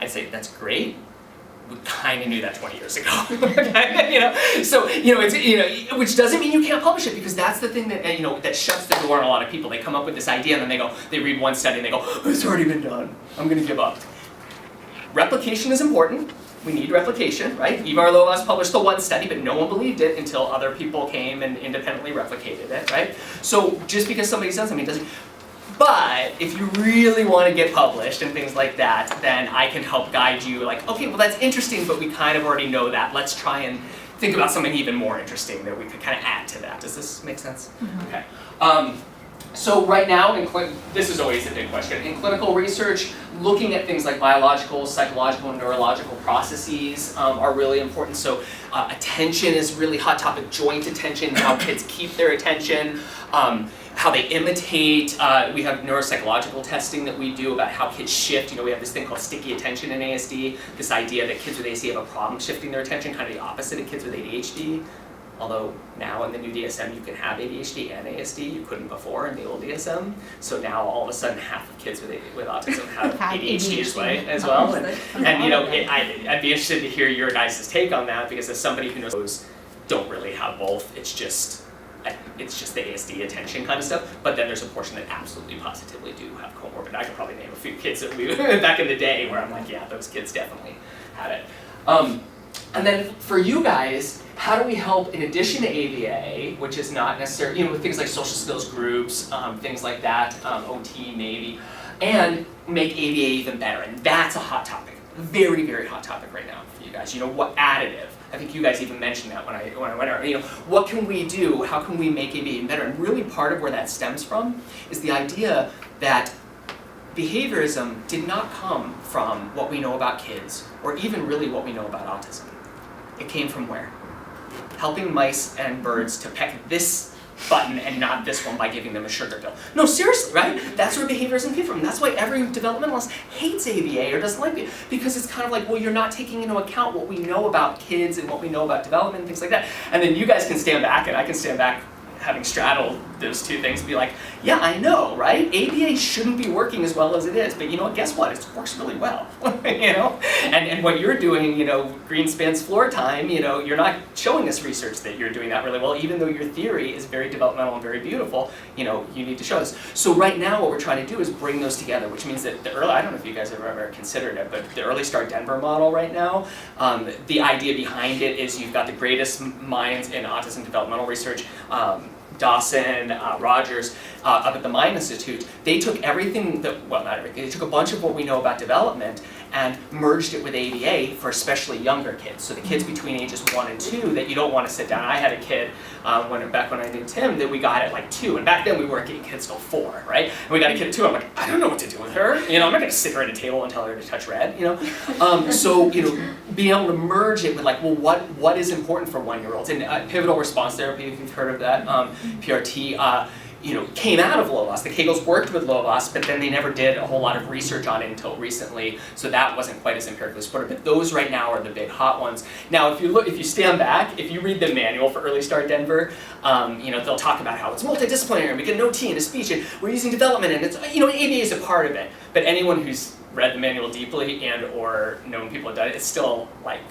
I'd say, that's great. We kind of knew that 20 years ago, okay? So it's which doesn't mean you can't publish it, because that's the thing that that shuts the door on a lot of people. They come up with this idea and then they read one study and they go, oh, it's already been done. I'm going to give up. Replication is important. We need replication, right? Eva Arloas published the one study, but no one believed it until other people came and independently replicated it, right? So just because somebody says something doesn't. But if you really want to get published and things like that, then I can help guide you like, okay, well that's interesting, but we kind of already know that. Let's try and think about something even more interesting that we could kind of add to that. Does this make sense? Mm-hmm. Okay. So right now, this is always a big question. In clinical research, looking at things like biological, psychological, and neurological processes are really important. So attention is really hot topic, joint attention, how kids keep their attention, how they imitate. We have neuropsychological testing that we do about how kids shift. We have this thing called sticky attention in ASD, this idea that kids with ASD have a problem shifting their attention, kind of the opposite of kids with ADHD. Although now in the new DSM you can have ADHD and ASD, you couldn't before in the old DSM. So now all of a sudden half of kids with autism have ADHD as well. And I'd be interested to hear your guys' take on that, because as somebody who knows those don't really have both, it's just the ASD attention kind of stuff. But then there's a portion that absolutely positively do have comorbid. I could probably name a few kids that we back in the day where I'm like, yeah, those kids definitely had it. And then for you guys, how do we help, in addition to ABA, which is not necessarily, with things like social skills groups, things like that, OT maybe, and make ABA even better? And that's a hot topic, very, very hot topic right now for you guys. What additive? I think you guys even mentioned that when I went around. What can we do? How can we make ABA even better? And really part of where that stems from is the idea that behaviorism did not come from what we know about kids, or even really what we know about autism. It came from where? Helping mice and birds to peck this button and not this one by giving them a sugar pill. No, seriously, right? That's where behaviorism came from. That's why every developmentalist hates ABA or doesn't like it, because it's kind of like, well, you're not taking into account what we know about kids and what we know about development and things like that. And then you guys can stand back, and I can stand back having straddled those two things, be like, yeah, I know, right? ABA shouldn't be working as well as it is, but you know what, guess what? It works really well, you know? And what you're doing, you know, Greenspan's floor time, you know, you're not showing us research that you're doing that really well, even though your theory is very developmental and very beautiful, you know, you need to show us. So right now what we're trying to do is bring those together, which means that the early, I don't know if you guys have ever considered it, but the Early Start Denver model right now, the idea behind it is you've got the greatest minds in autism developmental research, Dawson, Rogers, up at the Mind Institute. They took everything that, well, not everything, they took a bunch of what we know about development and merged it with ABA for especially younger kids. So the kids between ages 1 and 2 that you don't want to sit down. I had a kid back when I knew Tim that we got at like 2, and back then we weren't getting kids till 4, right? And we got a kid at 2. I'm like, I don't know what to do with her. You know, I'm not going to sit her at a table and tell her to touch red. You know, so you know, being able to merge it with like, well, what is important for 1-year-olds? And pivotal response therapy, if you've heard of that, PRT. You know, came out of low loss. The Kegels worked with low loss, but then they never did a whole lot of research on it until recently, so that wasn't quite as empirically supported. But those right now are the big hot ones. Now, if you stand back, if you read the manual for Early Start Denver, you know, they'll talk about how it's multidisciplinary, and we get an OT and a speech, and we're using development, and it's, you know, ABA is a part of it. But anyone who's read the manual deeply and or known people have done it, it's still like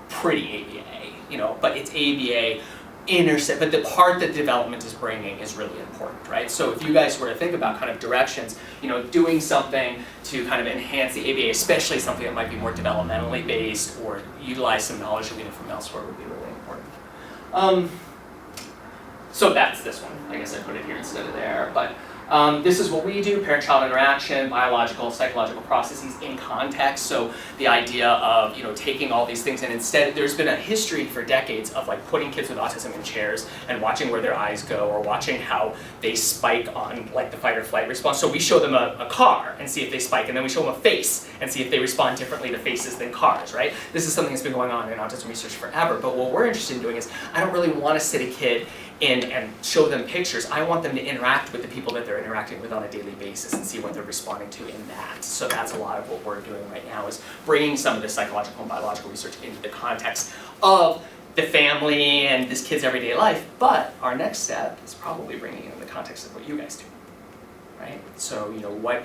pretty ABA, you know, but it's ABA. But the part that development is bringing is really important, right? So if you guys were to think about kind of directions, you know, doing something to kind of enhance the ABA, especially something that might be more developmentally based or utilize some knowledge that we know from elsewhere would be really important. So that's this one. I guess I put it here instead of there, but this is what we do, parent-child interaction, biological, psychological processes in context. So the idea of, you know, taking all these things and instead, there's been a history for decades of like putting kids with autism in chairs and watching where their eyes go or watching how they spike on like the fight or flight response. So we show them a car and see if they spike, and then we show them a face and see if they respond differently to faces than cars, right? This is something that's been going on in autism research forever, but what we're interested in doing is, I don't really want to sit a kid in and show them pictures. I want them to interact with the people that they're interacting with on a daily basis and see what they're responding to in that. So that's a lot of what we're doing right now, is bringing some of the psychological and biological research into the context of the family and this kid's everyday life. But our next step is probably bringing it in the context of what you guys do, right? So, you know,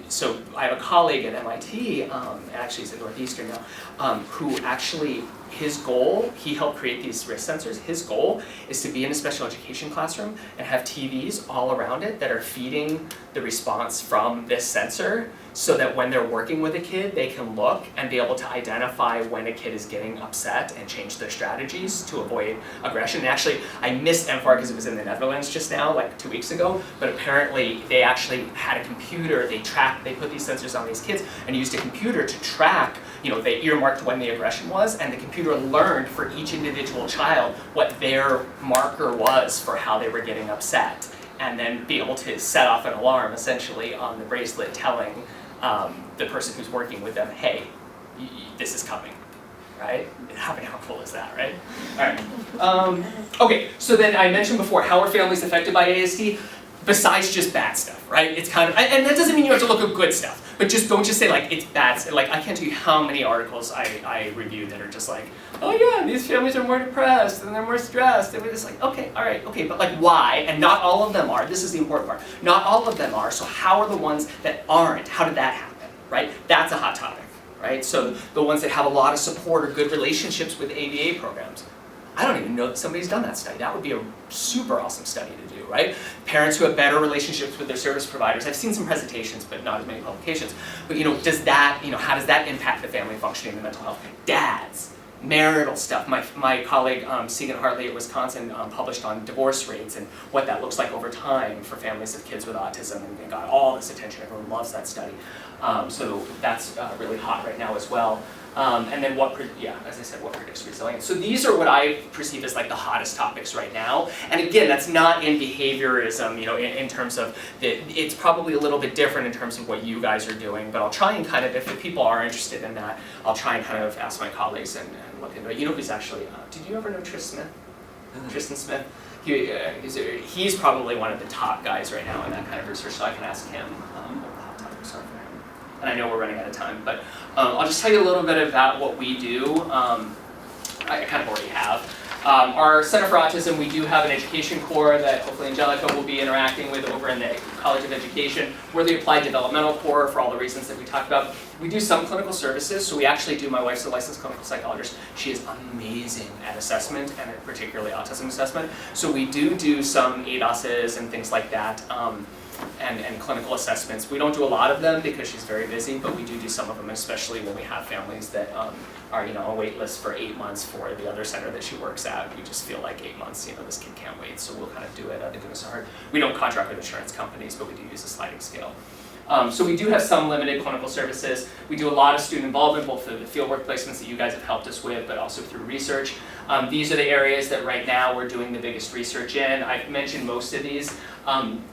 so I have a colleague at MIT, actually he's at Northeastern now, who actually, his goal, he helped create these wrist sensors. His goal is to be in a special education classroom and have TVs all around it that are feeding the response from this sensor, so that when they're working with a kid, they can look and be able to identify when a kid is getting upset and change their strategies to avoid aggression. And actually, I missed MFAR because it was in the Netherlands just now, like 2 weeks ago, but apparently they actually had a computer, they put these sensors on these kids and used a computer to track, you know, they earmarked when the aggression was, and the computer learned for each individual child what their marker was for how they were getting upset, and then be able to set off an alarm essentially on the bracelet telling the person who's working with them, hey, this is coming, right? How cool is that, right? All right. Okay, so then I mentioned before, how are families affected by ASD? Besides just bad stuff, right? It's kind of, and that doesn't mean you have to look at good stuff, but don't just say like, it's bad. Like, I can't tell you how many articles I reviewed that are just like, oh yeah, these families are more depressed and they're more stressed. And we're just like, okay, all right, okay, but like why? And not all of them are. This is the important part. Not all of them are, so how are the ones that aren't? How did that happen, right? That's a hot topic, right? So the ones that have a lot of support or good relationships with ABA programs. I don't even know that somebody's done that study. That would be a super awesome study to do, right? Parents who have better relationships with their service providers. I've seen some presentations, but not as many publications. But you know, does that, you know, how does that impact the family functioning and mental health? Dads, marital stuff. My colleague Segan Hartley at Wisconsin published on divorce rates and what that looks like over time for families of kids with autism, and got all this attention. Everyone loves that study. So that's really hot right now as well. And then as I said, what predicts resilience. So these are what I perceive as like the hottest topics right now. And again, that's not in behaviorism, you know, in terms of, it's probably a little bit different in terms of what you guys are doing, but I'll try and kind of, if the people are interested in that, I'll try and kind of ask my colleagues and look into it. You know who's actually, did you ever know Tristan Smith? He's probably one of the top guys right now in that kind of research, so I can ask him what the hot topics are for him. And I know we're running out of time, but I'll just tell you a little bit about what we do. I kind of already have. Our Center for Autism, we do have an education core that hopefully Angelica will be interacting with over in the College of Education. We're the applied developmental core for all the reasons that we talked about. We do some clinical services, so we actually do, my wife's a licensed clinical psychologist. She is amazing at assessment, and particularly autism assessment. So we do some ADOSs and things like that, and clinical assessments. We don't do a lot of them because she's very busy, but we do some of them, especially when we have families that are, on a wait list for 8 months for the other center that she works at. We just feel like 8 months, this kid can't wait, so we'll kind of do it out of the goodness of our heart. We don't contract with insurance companies, but we do use a sliding scale. So we do have some limited clinical services. We do a lot of student involvement, both through the fieldwork placements that you guys have helped us with, but also through research. These are the areas that right now we're doing the biggest research in. I've mentioned most of these. I'm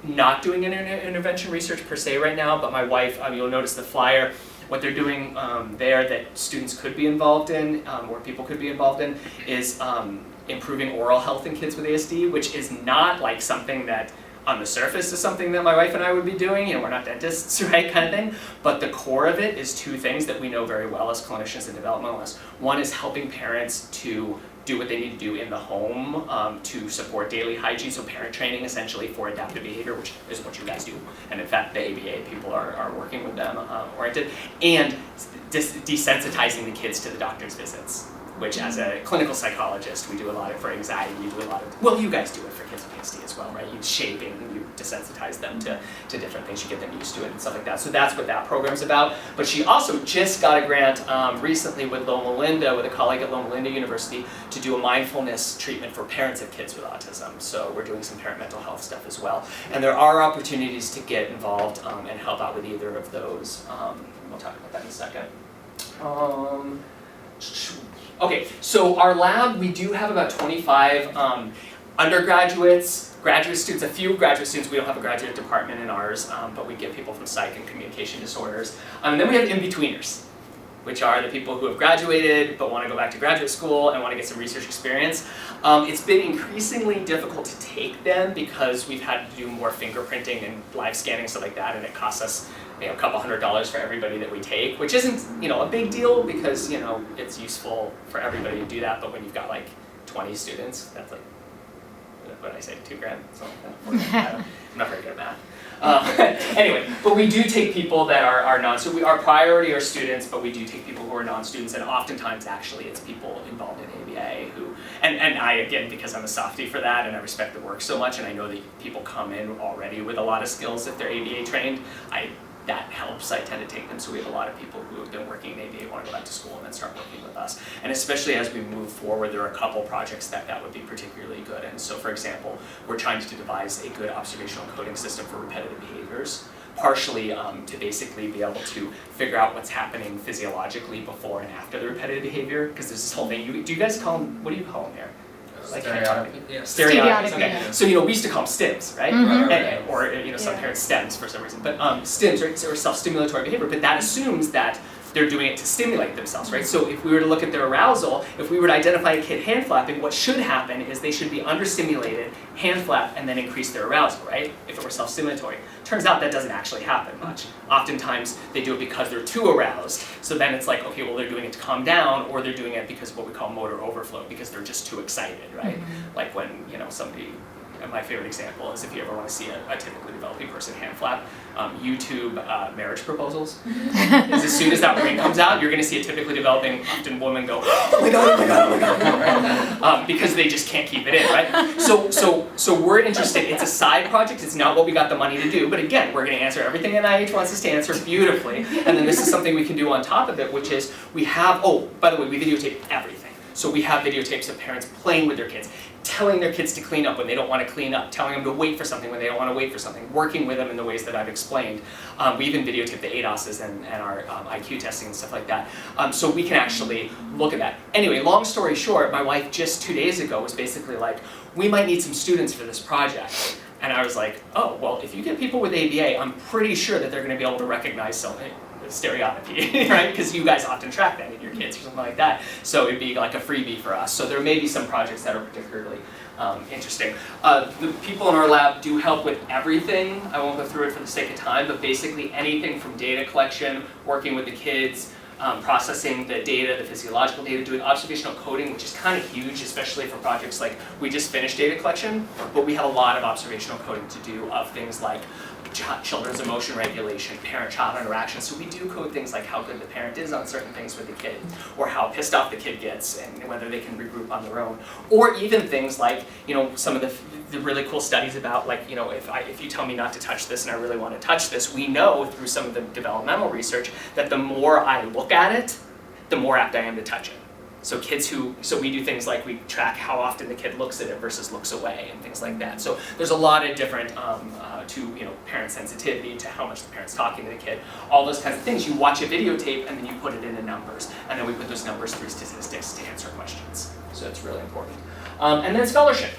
not doing intervention research per se right now, but my wife, you'll notice the flyer, what they're doing there that students could be involved in, or people could be involved in, is improving oral health in kids with ASD, which is not like something that on the surface is something that my wife and I would be doing. We're not dentists, right, kind of thing. But the core of it is two things that we know very well as clinicians and developmentalists. One is helping parents to do what they need to do in the home to support daily hygiene, so parent training essentially for adaptive behavior, which is what you guys do. And in fact, the ABA people are working with them oriented. And desensitizing the kids to the doctor's visits, which as a clinical psychologist, we do a lot of for anxiety, we do a lot of, well, you guys do it for kids with ASD as well, right? You shaping, you desensitize them to different things, you get them used to it and stuff like that. So that's what that program's about. But she also just got a grant recently with Loma Linda, with a colleague at Loma Linda University, to do a mindfulness treatment for parents of kids with autism. So we're doing some parent mental health stuff as well. And there are opportunities to get involved and help out with either of those. We'll talk about that in a second. Okay, so our lab, we do have about 25 undergraduates, graduate students, a few graduate students. We don't have a graduate department in ours, but we get people from psych and communication disorders. And then we have in-betweeners, which are the people who have graduated but want to go back to graduate school and want to get some research experience. It's been increasingly difficult to take them because we've had to do more fingerprinting and live scanning, stuff like that, and it costs us a couple $100 for everybody that we take, which isn't a big deal because it's useful for everybody to do that. But when you've got like 20 students, that's like, what did I say, $2,000, something like that. I'm not very good at math. Anyway, but we do take people that are non, so our priority are students, but we do take people who are non-students, and oftentimes actually it's people involved in ABA who, and I, again, because I'm a softie for that and I respect the work so much, and I know that people come in already with a lot of skills if they're ABA trained, that helps. I tend to take them, so we have a lot of people who have been working in ABA want to go back to school and then start working with us. And especially as we move forward, there are a couple projects that would be particularly good. And so, for example, we're trying to devise a good observational coding system for repetitive behaviors, partially to basically be able to figure out what's happening physiologically before and after the repetitive behavior, because there's this whole thing. Do you guys call them, what do you call them there? Stereotypy. Yeah. Stereotypes, okay. Yeah. So we used to call them stims, right? Mm-hmm. Or some parents stems for some reason. But stims, right, or self-stimulatory behavior, but that assumes that they're doing it to stimulate themselves, right? So if we were to look at their arousal, if we were to identify a kid hand flapping, what should happen is they should be understimulated, hand flap, and then increase their arousal, right? If it were self-stimulatory. Turns out that doesn't actually happen much. Oftentimes they do it because they're too aroused. So then it's like, okay, well they're doing it to calm down, or they're doing it because of what we call motor overflow, because they're just too excited, right? Mm-hmm. Like when somebody, my favorite example is if you ever want to see a typically developing person hand flap, YouTube marriage proposals. As soon as that ring comes out, you're going to see a typically developing often woman go, oh my god, oh my god, oh my god, right? Because they just can't keep it in, right? So we're interested. It's a side project. It's not what we got the money to do. But again, we're going to answer everything NIH wants us to answer beautifully. And then this is something we can do on top of it, which is we have, oh, by the way, we videotape everything. So we have videotapes of parents playing with their kids, telling their kids to clean up when they don't want to clean up, telling them to wait for something when they don't want to wait for something, working with them in the ways that I've explained. We even videotape the ADOSs and our IQ testing and stuff like that. So we can actually look at that. Anyway, long story short, my wife just 2 days ago was basically like, we might need some students for this project. And I was like, oh, well, if you get people with ABA, I'm pretty sure that they're going to be able to recognize something. Stereotypy, right? Because you guys often track that in your kids or something like that. So it'd be like a freebie for us. So there may be some projects that are particularly interesting. The people in our lab do help with everything. I won't go through it for the sake of time, but basically anything from data collection, working with the kids, processing the data, the physiological data, doing observational coding, which is kind of huge, especially for projects like we just finished data collection, but we have a lot of observational coding to do of things like children's emotion regulation, parent-child interaction. So we do code things like how good the parent is on certain things with the kid, or how pissed off the kid gets, and whether they can regroup on their own. Or even things like, some of the really cool studies about, like, if you tell me not to touch this and I really want to touch this, we know through some of the developmental research that the more I look at it, the more apt I am to touch it. So we do things like we track how often the kid looks at it versus looks away and things like that. So there's a lot of different, parent sensitivity to how much the parent's talking to the kid, all those kinds of things. You watch a videotape and then you put it into numbers, and then we put those numbers through statistics to answer questions. So it's really important. And then scholarship,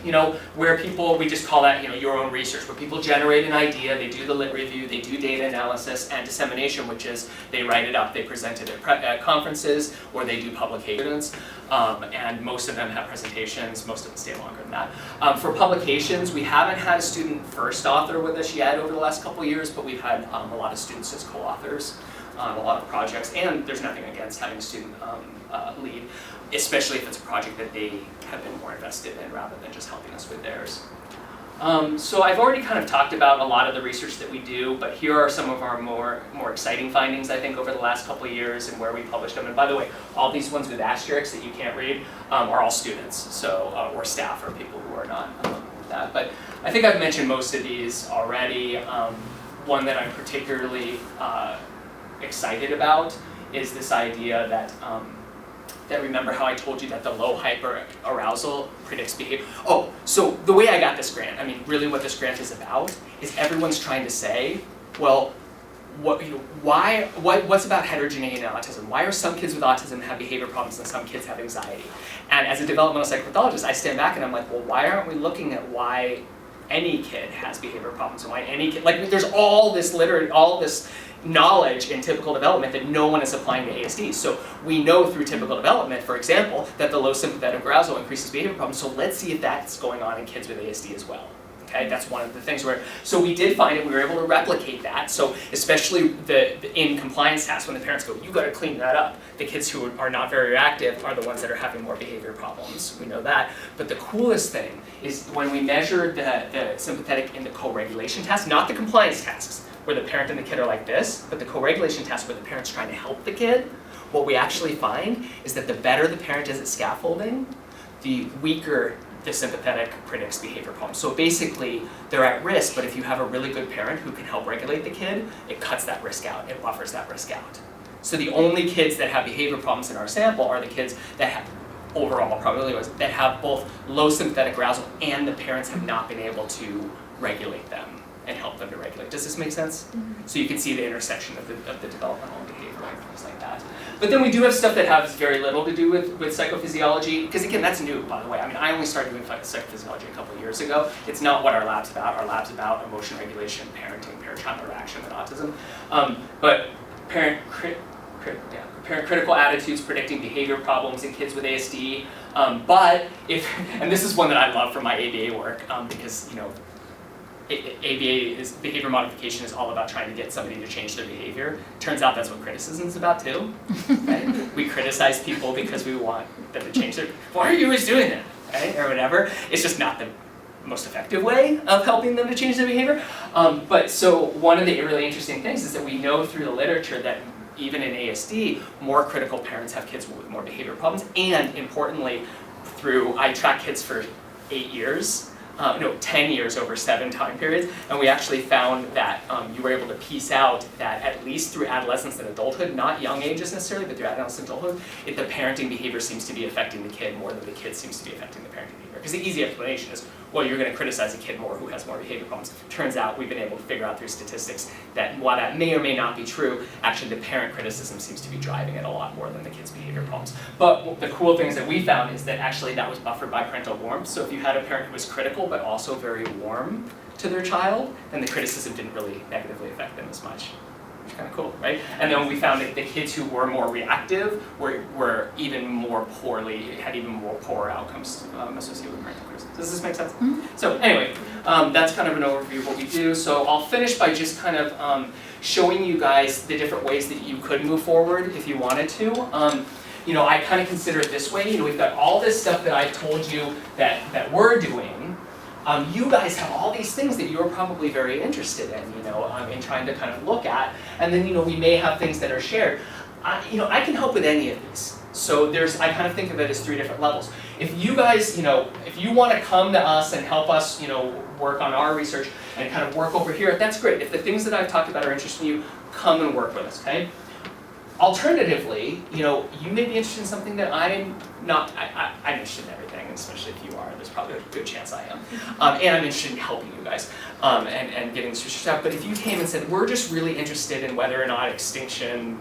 where people, we just call that, your own research, where people generate an idea, they do the lit review, they do data analysis, and dissemination, which is they write it up, they present it at conferences, or they do publications, and most of them have presentations, most of them stay longer than that. For publications, we haven't had a student first author with us yet over the last couple of years, but we've had a lot of students as co-authors on a lot of projects, and there's nothing against having a student lead, especially if it's a project that they have been more invested in rather than just helping us with theirs. So I've already kind of talked about a lot of the research that we do, but here are some of our more exciting findings, I think, over the last couple of years and where we published them. And by the way, all these ones with asterisks that you can't read are all students, so or staff or people who are not that. But I think I've mentioned most of these already. One that I'm particularly excited about is this idea that remember how I told you that the low hyperarousal predicts behavior? Oh, so the way I got this grant, really what this grant is about is everyone's trying to say, well, what's about heterogeneity in autism? Why are some kids with autism have behavior problems and some kids have anxiety? And as a developmental psychopathologist, I stand back and I'm like, well, why aren't we looking at why any kid has behavior problems and why any kid, there's all this all this knowledge in typical development that no one is applying to ASD. So we know through typical development, for example, that the low sympathetic arousal increases behavior problems. So let's see if that's going on in kids with ASD as well. Okay, that's one of the things so we did find it, we were able to replicate that. So especially in compliance tasks, when the parents go, you got to clean that up. The kids who are not very reactive are the ones that are having more behavior problems. We know that. But the coolest thing is when we measured the sympathetic in the co-regulation task, not the compliance tasks, where the parent and the kid are like this, but the co-regulation task where the parent's trying to help the kid, what we actually find is that the better the parent is at scaffolding, the weaker the sympathetic predicts behavior problems. So basically, they're at risk, but if you have a really good parent who can help regulate the kid, it cuts that risk out, it buffers that risk out. So the only kids that have behavior problems in our sample are the kids that have, overall probability was, that have both low sympathetic arousal and the parents have not been able to regulate them and help them to regulate. Does this make sense? Mm-hmm. So you can see the intersection of the developmental and behavioral and things like that. But then we do have stuff that has very little to do with psychophysiology, because again, that's new, by the way. I only started doing psychophysiology a couple of years ago. It's not what our lab's about. Our lab's about emotion regulation, parenting, parent-child interaction, and autism. But parent-critical attitudes predicting behavior problems in kids with ASD. And this is one that I love from my ABA work, because ABA is behavior modification is all about trying to get somebody to change their behavior. Turns out that's what criticism is about too. Right? We criticize people because we want them to change their. Why are you always doing that? Right? Or whatever. It's just not the most effective way of helping them to change their behavior. But so one of the really interesting things is that we know through the literature that even in ASD, more critical parents have kids with more behavior problems, and importantly, I track kids for 8 years. 10 years over 7 time periods, and we actually found that you were able to piece out that at least through adolescence and adulthood, not young ages necessarily, but through adolescence and adulthood, the parenting behavior seems to be affecting the kid more than the kid seems to be affecting the parenting behavior. Because the easy explanation is, well, you're going to criticize a kid more who has more behavior problems. Turns out we've been able to figure out through statistics that while that may or may not be true, actually the parent criticism seems to be driving it a lot more than the kid's behavior problems. But the cool things that we found is that actually that was buffered by parental warmth. So if you had a parent who was critical but also very warm to their child, then the criticism didn't really negatively affect them as much. which is kind of cool, right? And then we found that the kids who were more reactive were even more had even more poor outcomes associated with parental criticism. Does this make sense? Mm-hmm. So anyway, that's kind of an overview of what we do. So I'll finish by just kind of showing you guys the different ways that you could move forward if you wanted to. You know, I kind of consider it this way. You know, we've got all this stuff that I told you that we're doing. You guys have all these things that you're probably very interested in, you know, in trying to kind of look at. And then, you know, we may have things that are shared. You know, I can help with any of these. So I kind of think of it as 3 different levels. If you guys, you know, if you want to come to us and help us, you know, work on our research and kind of work over here, that's great. If the things that I've talked about are interesting you, come and work with us, okay? Alternatively, you know, you may be interested in something that I'm not. I'm interested in everything, especially if you are. There's probably a good chance I am. And I'm interested in helping you guys and getting this research out. But if you came and said, we're just really interested in whether or not extinction,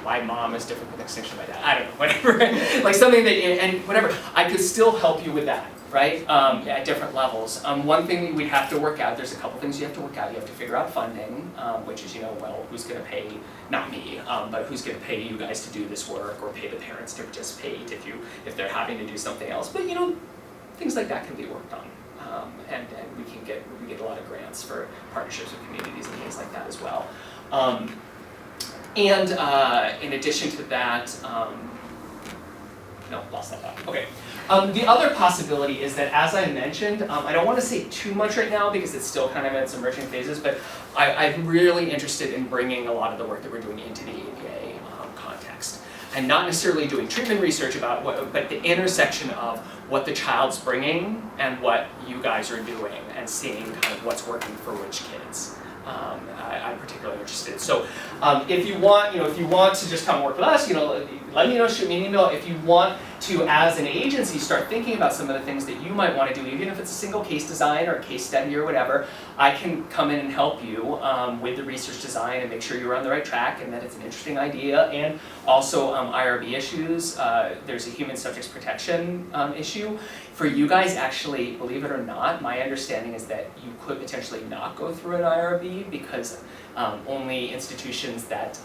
my mom is different with extinction than my dad, I don't know, whatever. Like something that, and whatever, I could still help you with that, right? At different levels. One thing we'd have to work out, there's a couple things you have to work out. You have to figure out funding, which is, you know, well, who's going to pay, not me, but who's going to pay you guys to do this work, or pay the parents to participate if they're having to do something else. But, you know, things like that can be worked on. And we get a lot of grants for partnerships with communities and things like that as well. And in addition to that, no, lost that thought. Okay. The other possibility is that, as I mentioned, I don't want to say too much right now because it's still kind of in its emerging phases, but I'm really interested in bringing a lot of the work that we're doing into the ABA context. And not necessarily doing treatment research about but the intersection of what the child's bringing and what you guys are doing, and seeing kind of what's working for which kids. I'm particularly interested. So if you want to just come work with us, you know, let me know, shoot me an email. If you want to, as an agency, start thinking about some of the things that you might want to do, even if it's a single case design or a case study or whatever, I can come in and help you with the research design and make sure you're on the right track and that it's an interesting idea. And also IRB issues. There's a human subjects protection issue. For you guys, actually, believe it or not, my understanding is that you could potentially not go through an IRB because only institutions that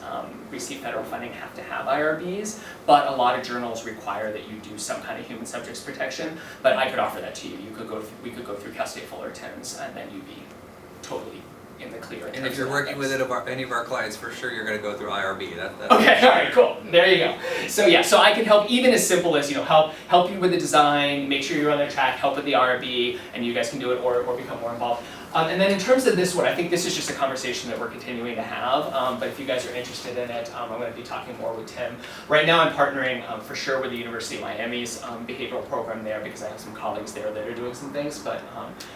receive federal funding have to have IRBs, but a lot of journals require that you do some kind of human subjects protection. But I could offer that to you. We could go through Cal State Fullerton's, and then you'd be totally in the clear. And if you're working with any of our clients, for sure you're going to go through IRB. Okay, all right, cool. There you go. So yeah, so I can help even as simple as, you know, help you with the design, make sure you're on the track, help with the IRB, and you guys can do it or become more involved. And then in terms of this one, I think this is just a conversation that we're continuing to have, but if you guys are interested in it, I'm going to be talking more with Tim. Right now I'm partnering for sure with the University of Miami's behavioral program there, because I have some colleagues there that are doing some things, but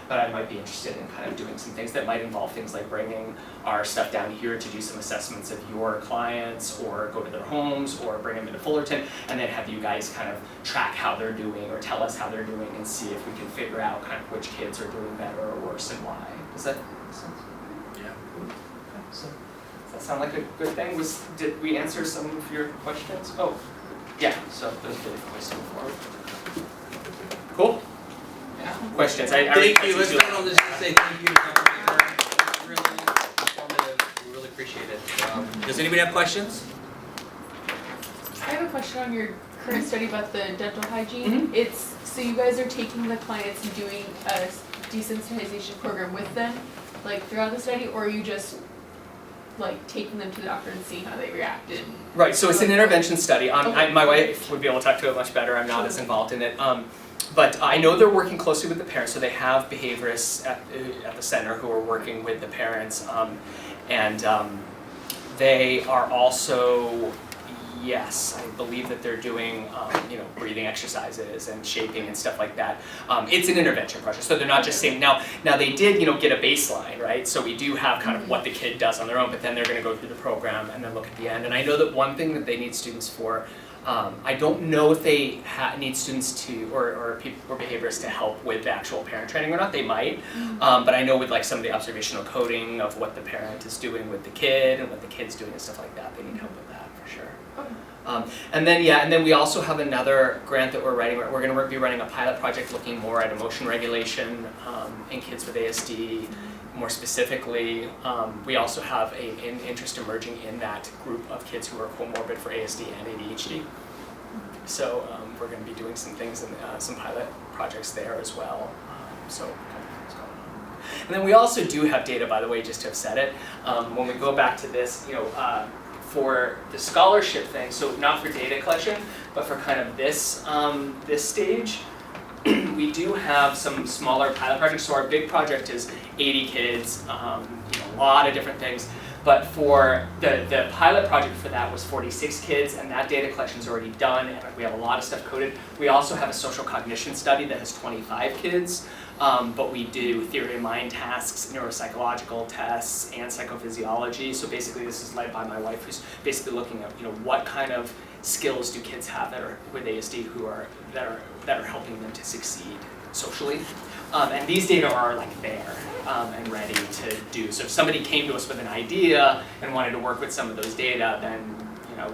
I might be interested in kind of doing some things that might involve things like bringing our stuff down here to do some assessments of your clients, or go to their homes, or bring them into Fullerton, and then have you guys kind of track how they're doing, or tell us how they're doing, and see if we can figure out kind of which kids are doing better or worse and why. Does that make sense? Yeah. Okay, so does that sound like a good thing? Did we answer some of your questions? Oh, yeah, so those are the different ways to move forward. Cool? Yeah. Questions? Thank you. Let's not just say thank you to Dr. Baker. It was really informative. We really appreciate it. Does anybody have questions? I have a question on your current study about the dental hygiene. It's so you guys are taking the clients and doing a desensitization program with them, like throughout the study, or are you just like taking them to the doctor and seeing how they reacted? Right, so it's an intervention study. Okay. My wife would be able to talk to it much better. I'm not as involved in it. But I know they're working closely with the parents, so they have behaviorists at the center who are working with the parents, and they are also, yes, I believe that they're doing breathing exercises and shaping and stuff like that. It's an intervention project, so they're not just saying, now they did get a baseline, right? So we do have kind of what the kid does on their own, but then they're going to go through the program and then look at the end. And I know that one thing that they need students for, I don't know if they need students to, or behaviorists to help with the actual parent training or not. They might, but I know with like some of the observational coding of what the parent is doing with the kid and what the kid's doing and stuff like that, they need help with that for sure. And then we also have another grant that we're writing. We're going to be running a pilot project looking more at emotion regulation in kids with ASD. More specifically, we also have an interest emerging in that group of kids who are comorbid for ASD and ADHD. So we're going to be doing some things in some pilot projects there as well. So a couple things going on. And then we also do have data, by the way, just to have said it. When we go back to this, for the scholarship thing, so not for data collection, but for kind of this this stage, we do have some smaller pilot projects. So our big project is 80 kids, a lot of different things. But for the pilot project for that was 46 kids, and that data collection is already done, and we have a lot of stuff coded. We also have a social cognition study that has 25 kids, but we do theory of mind tasks, neuropsychological tests, and psychophysiology. So basically this is led by my wife, who's basically looking at what kind of skills do kids have that are with ASD that are helping them to succeed socially. And these data are like there and ready to do. So if somebody came to us with an idea and wanted to work with some of those data, then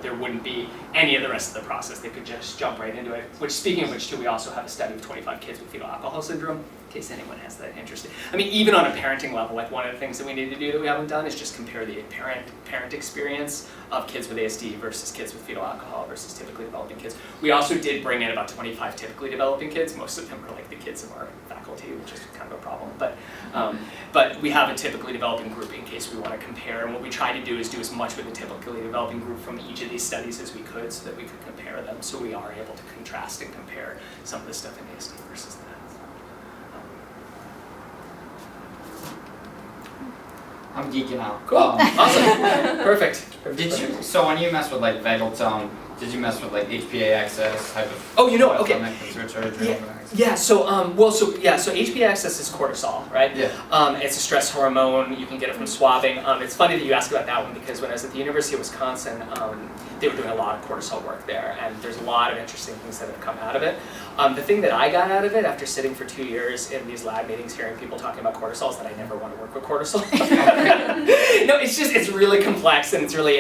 there wouldn't be any of the rest of the process. They could just jump right into it. Which, speaking of which, too, we also have a study of 25 kids with fetal alcohol syndrome, in case anyone has that interest. I mean, even on a parenting level, like one of the things that we need to do that we haven't done is just compare the parent experience of kids with ASD versus kids with fetal alcohol versus typically developing kids. We also did bring in about 25 typically developing kids. Most of them are like the kids of our faculty, which is kind of a problem. But we have a typically developing group in case we want to compare. And what we try to do is do as much with the typically developing group from each of these studies as we could so that we could compare them. So we are able to contrast and compare some of the stuff in ASD versus that. I'm geeking out. Cool. Awesome. Perfect. So when you mess with like Vagal Tone, did you mess with like HPA axis type of? Okay. Yeah. So so HPA axis is cortisol, right? Yeah. It's a stress hormone. You can get it from swabbing. It's funny that you ask about that one because when I was at the University of Wisconsin, they were doing a lot of cortisol work there, and there's a lot of interesting things that have come out of it. The thing that I got out of it after sitting for 2 years in these lab meetings, hearing people talking about cortisol, is that I never want to work with cortisol. No, it's really complex and it's really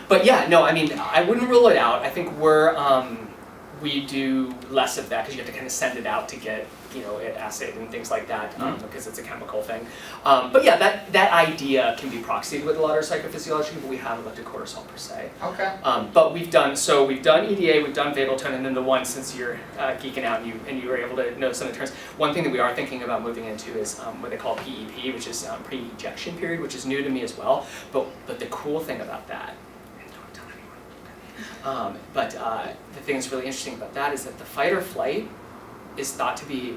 but yeah, no, I mean, I wouldn't rule it out. I think we do less of that because you have to kind of send it out to get it assayed and things like that because it's a chemical thing. But yeah, that idea can be proxied with a lot of psychophysiology, but we haven't looked at cortisol per se. Okay. But we've done EDA, we've done Vagal Tone, and then the one, since you're geeking out and you were able to know some of the terms, one thing that we are thinking about moving into is what they call PEP, which is pre-ejection period, which is new to me as well. But the cool thing about that, and don't tell anyone, the thing that's really interesting about that is that the fight or flight is thought to be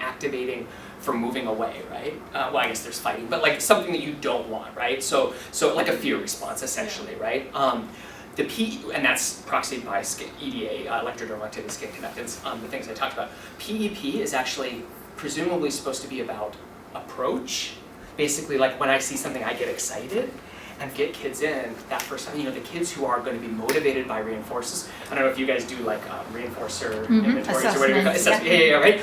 activating for moving away, right? Well, I guess there's fighting, but like something that you don't want, right? So like a fear response, essentially, right? The and that's proxied by EDA, electrodermal activity, skin conductance, the things I talked about. PEP is actually presumably supposed to be about approach. Basically, like when I see something, I get excited. And get kids in that first time. The kids who are going to be motivated by reinforcers. I don't know if you guys do like reinforcer inventories or whatever. Yeah, right.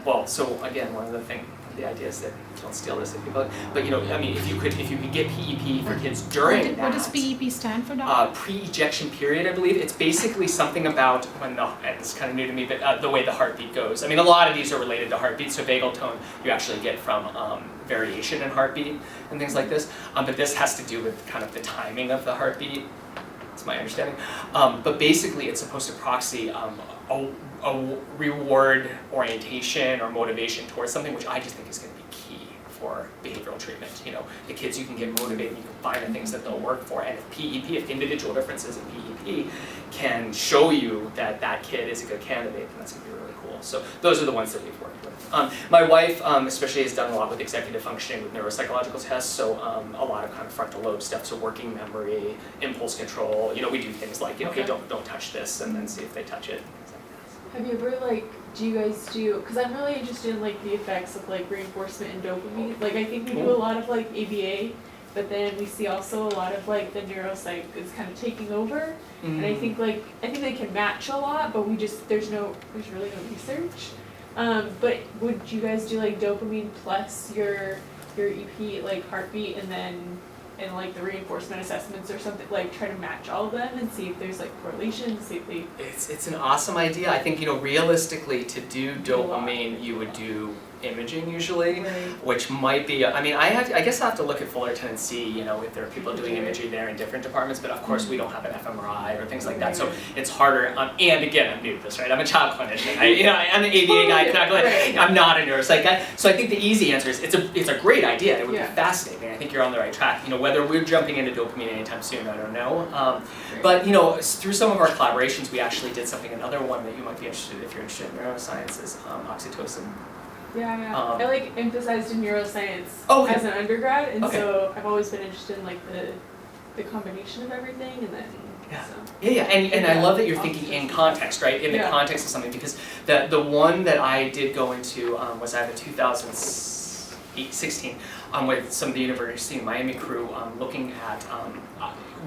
Well, so again, one of the ideas that don't steal this if you like. But I mean, if you could get PEP for kids during that. What does PEP stand for, Doc? Pre-ejection period, I believe. It's basically something about when it's kind of new to me, but the way the heartbeat goes. I mean, a lot of these are related to heartbeat. So vagal tone, you actually get from variation in heartbeat and things like this. But this has to do with kind of the timing of the heartbeat. That's my understanding. But basically, it's supposed to proxy a reward orientation or motivation towards something, which I just think is going to be key for behavioral treatment. The kids, you can get motivated, you can find the things that they'll work for, and if individual differences in PEP can show you that that kid is a good candidate, then that's going to be really cool. So those are the ones that we've worked with. My wife especially has done a lot with executive functioning with neuropsychological tests, so a lot of kind of frontal lobe stuff, so working memory, impulse control. We do things like, hey, don't touch this, and then see if they touch it. Have you ever do you guys do, because I'm really interested in the effects of reinforcement and dopamine. I think we do a lot of ABA, but then we see also a lot of the neuropsych is kind of taking over. Mm-hmm. And I think they can match a lot, but there's really no research. But would you guys do dopamine plus your EP heartbeat and then and like the reinforcement assessments or something, like try to match all of them and see if there's like correlations, see if they. It's an awesome idea. I think, realistically, to do Do a lot. dopamine, you would do imaging usually, Right. which might be, I guess I have to look at Fullerton and see, if there are people doing imaging there in different departments, but of course we don't have an fMRI or things like that, so it's harder, and again, I'm new to this, right? I'm a child clinician, I'm an ABA guy, I'm not a neuropsych guy, so I think the easy answer is, it's a great idea, it would be fascinating, I think you're on the right track, whether we're jumping into dopamine anytime soon, I don't know, but through some of our collaborations, we actually did something, another one that you might be interested, if you're interested in neuroscience, is oxytocin. Yeah. Um, I like emphasized in neuroscience Oh, okay. as an undergrad, and Okay. so I've always been interested in like the combination of everything, and then Yeah. so. Yeah, and I love that you're thinking in context, right? In the Yeah. context of something, because the one that I did go into was I have a 2016 with some of the University of Miami crew looking at,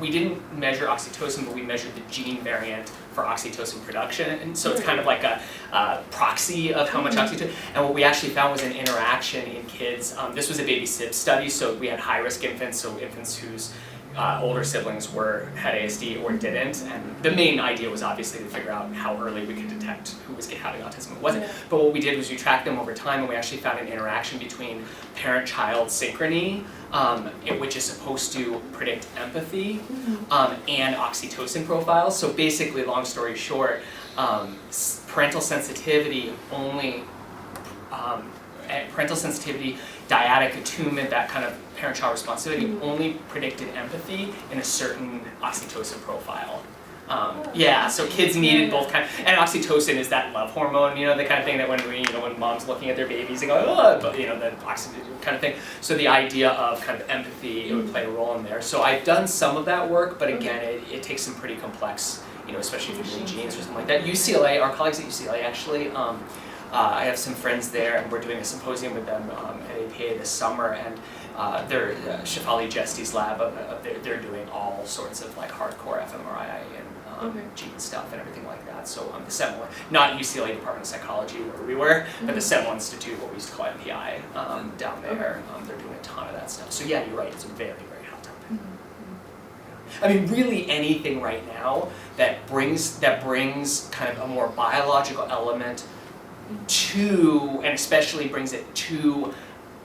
we didn't measure oxytocin, but we measured the gene variant for oxytocin production, and so it's kind of like a proxy of how much oxytocin, and what we actually found was an interaction in kids. This was a baby SIB study, so we had high-risk infants, so infants whose older siblings had ASD or didn't, and the main idea was obviously to figure out how early we could detect who was having autism and wasn't. Yeah. But what we did was we tracked them over time, and we actually found an interaction between parent-child synchrony, which is supposed to predict empathy, and oxytocin profiles. So basically, long story short, parental sensitivity dyadic attunement, that kind of parent-child responsivity, only predicted empathy in a certain oxytocin profile. So kids needed both and oxytocin is that love hormone, the kind of thing that when when mom's looking at their babies and go, oh, but the oxytocin kind of thing. So the idea of kind of empathy, it would play a role in there. So I've done some of that work, but again, it takes some pretty complex, especially if you're doing genes or something like that. UCLA, our colleagues at UCLA actually, I have some friends there, and we're doing a symposium with them at APA this summer, and they're Shefali Jesti's lab. They're doing all sorts of like hardcore fMRI and gene stuff and everything like that. So the Sentinel, not UCLA Department of Psychology where we were, but the Sentinel Institute, what we used to call MPI, down there. They're doing a ton of that stuff. So yeah, you're right. It's a very, very hot topic. I mean, really anything right now that brings kind of a more biological element to, and especially brings it to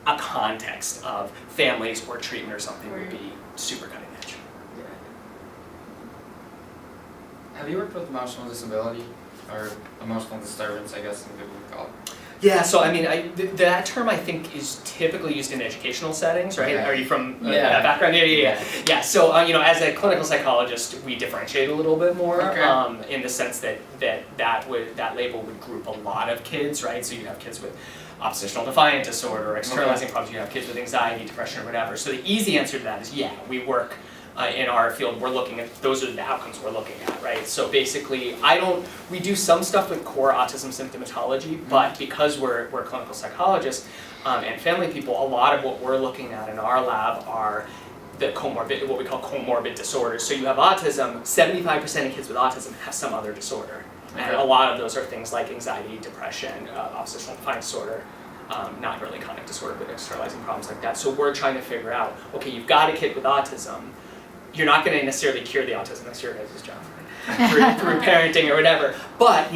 a context of families or treatment or something would be super cutting edge. Have you worked with emotional disability, or emotional disturbance, I guess some people would call it? Yeah, so I mean, that term I think is typically used in educational settings, right? Okay. Are you from that background? Yeah. So as a clinical psychologist, we differentiate a little bit more in the sense that label would group a lot of kids, right? So you have kids with oppositional defiant disorder, externalizing problems. You have kids with anxiety, depression, or whatever. So the easy answer to that is we work. In our field, we're looking at, those are the outcomes we're looking at, right? So basically, we do some stuff with core autism symptomatology, but because we're clinical psychologists and family people, a lot of what we're looking at in our lab are what we call comorbid disorders. So you have autism, 75% of kids with autism have some other disorder. And a lot of those are things like anxiety, depression, oppositional defiant disorder, not really cognitive disorder, but externalizing problems like that. So we're trying to figure out, okay, you've got a kid with autism, you're not going to necessarily cure the autism, that's your guys' job, right? through parenting or whatever, but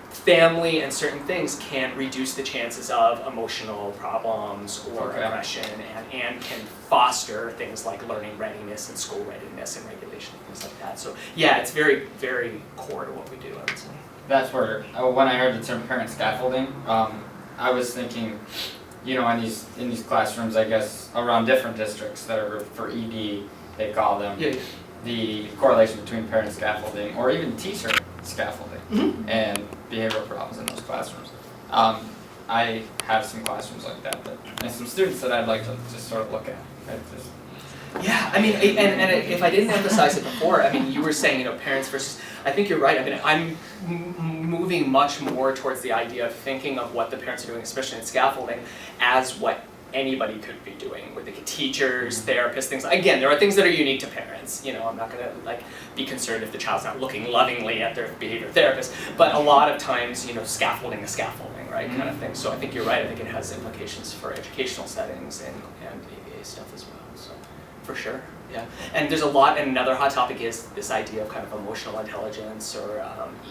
family and certain things can reduce the chances of emotional problems or aggression and can foster things like learning readiness and school readiness and regulation and things like that. So yeah, it's very, very core to what we do, I would say. That's where, when I heard the term parent scaffolding, I was thinking, in these classrooms, I guess, around different districts that are for ED, they call them, the correlation between parent scaffolding or even teacher scaffolding and behavioral problems in those classrooms. I have some classrooms like that, and some students that I'd like to just sort of look at. Yeah, I mean, and if I didn't emphasize it before, I mean, you were saying, parents versus, I think you're right. I mean, I'm moving much more towards the idea of thinking of what the parents are doing, especially in scaffolding, as what anybody could be doing with the teachers, therapists, things. Again, there are things that are unique to parents. I'm not going to be concerned if the child's not looking lovingly at their behavior therapist, but a lot of times, scaffolding is scaffolding, right, kind of thing. So I think you're right. I think it has implications for educational settings and ABA stuff as well. So for sure. Yeah, and there's a lot, and another hot topic is this idea of kind of emotional intelligence or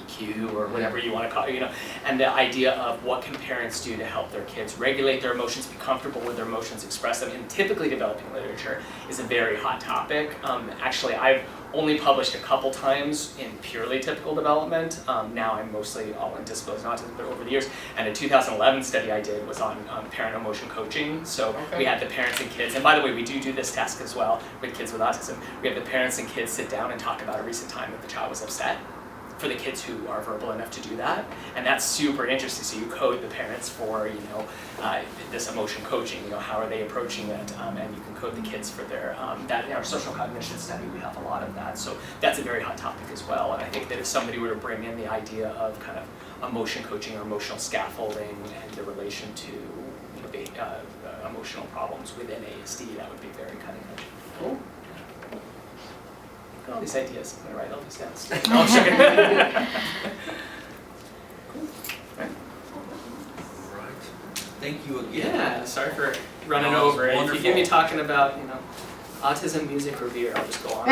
EQ or whatever you want to call it, you know, and the idea of what can parents do to help their kids regulate their emotions, be comfortable with their emotions, express them, and typically developing literature is a very hot topic. Actually, I've only published a couple times in purely typical development. Now I'm mostly all in disabilities and autism, but over the years, and a 2011 study I did was on parent emotion coaching. So we had the parents and kids, and by the way, we do this task as well with kids with autism. We have the parents and kids sit down and talk about a recent time that the child was upset, for the kids who are verbal enough to do that, and that's super interesting. So you code the parents for, you know, this emotion coaching, you know, how are they approaching it, and you can code the kids for their, that in our social cognition study we have a lot of that, so that's a very hot topic as well, and I think that if somebody were to bring in the idea of kind of emotion coaching or emotional scaffolding and the relation to, you know, emotional problems within ASD, that would be very cutting edge. Cool. All these ideas, I'm gonna write all these down. Oh, sorry. Cool. Right. Right. Thank you again. Yeah, sorry for running No, over. If you wonderful. get me talking about, you know, autism, music, or beer, I'll just go on.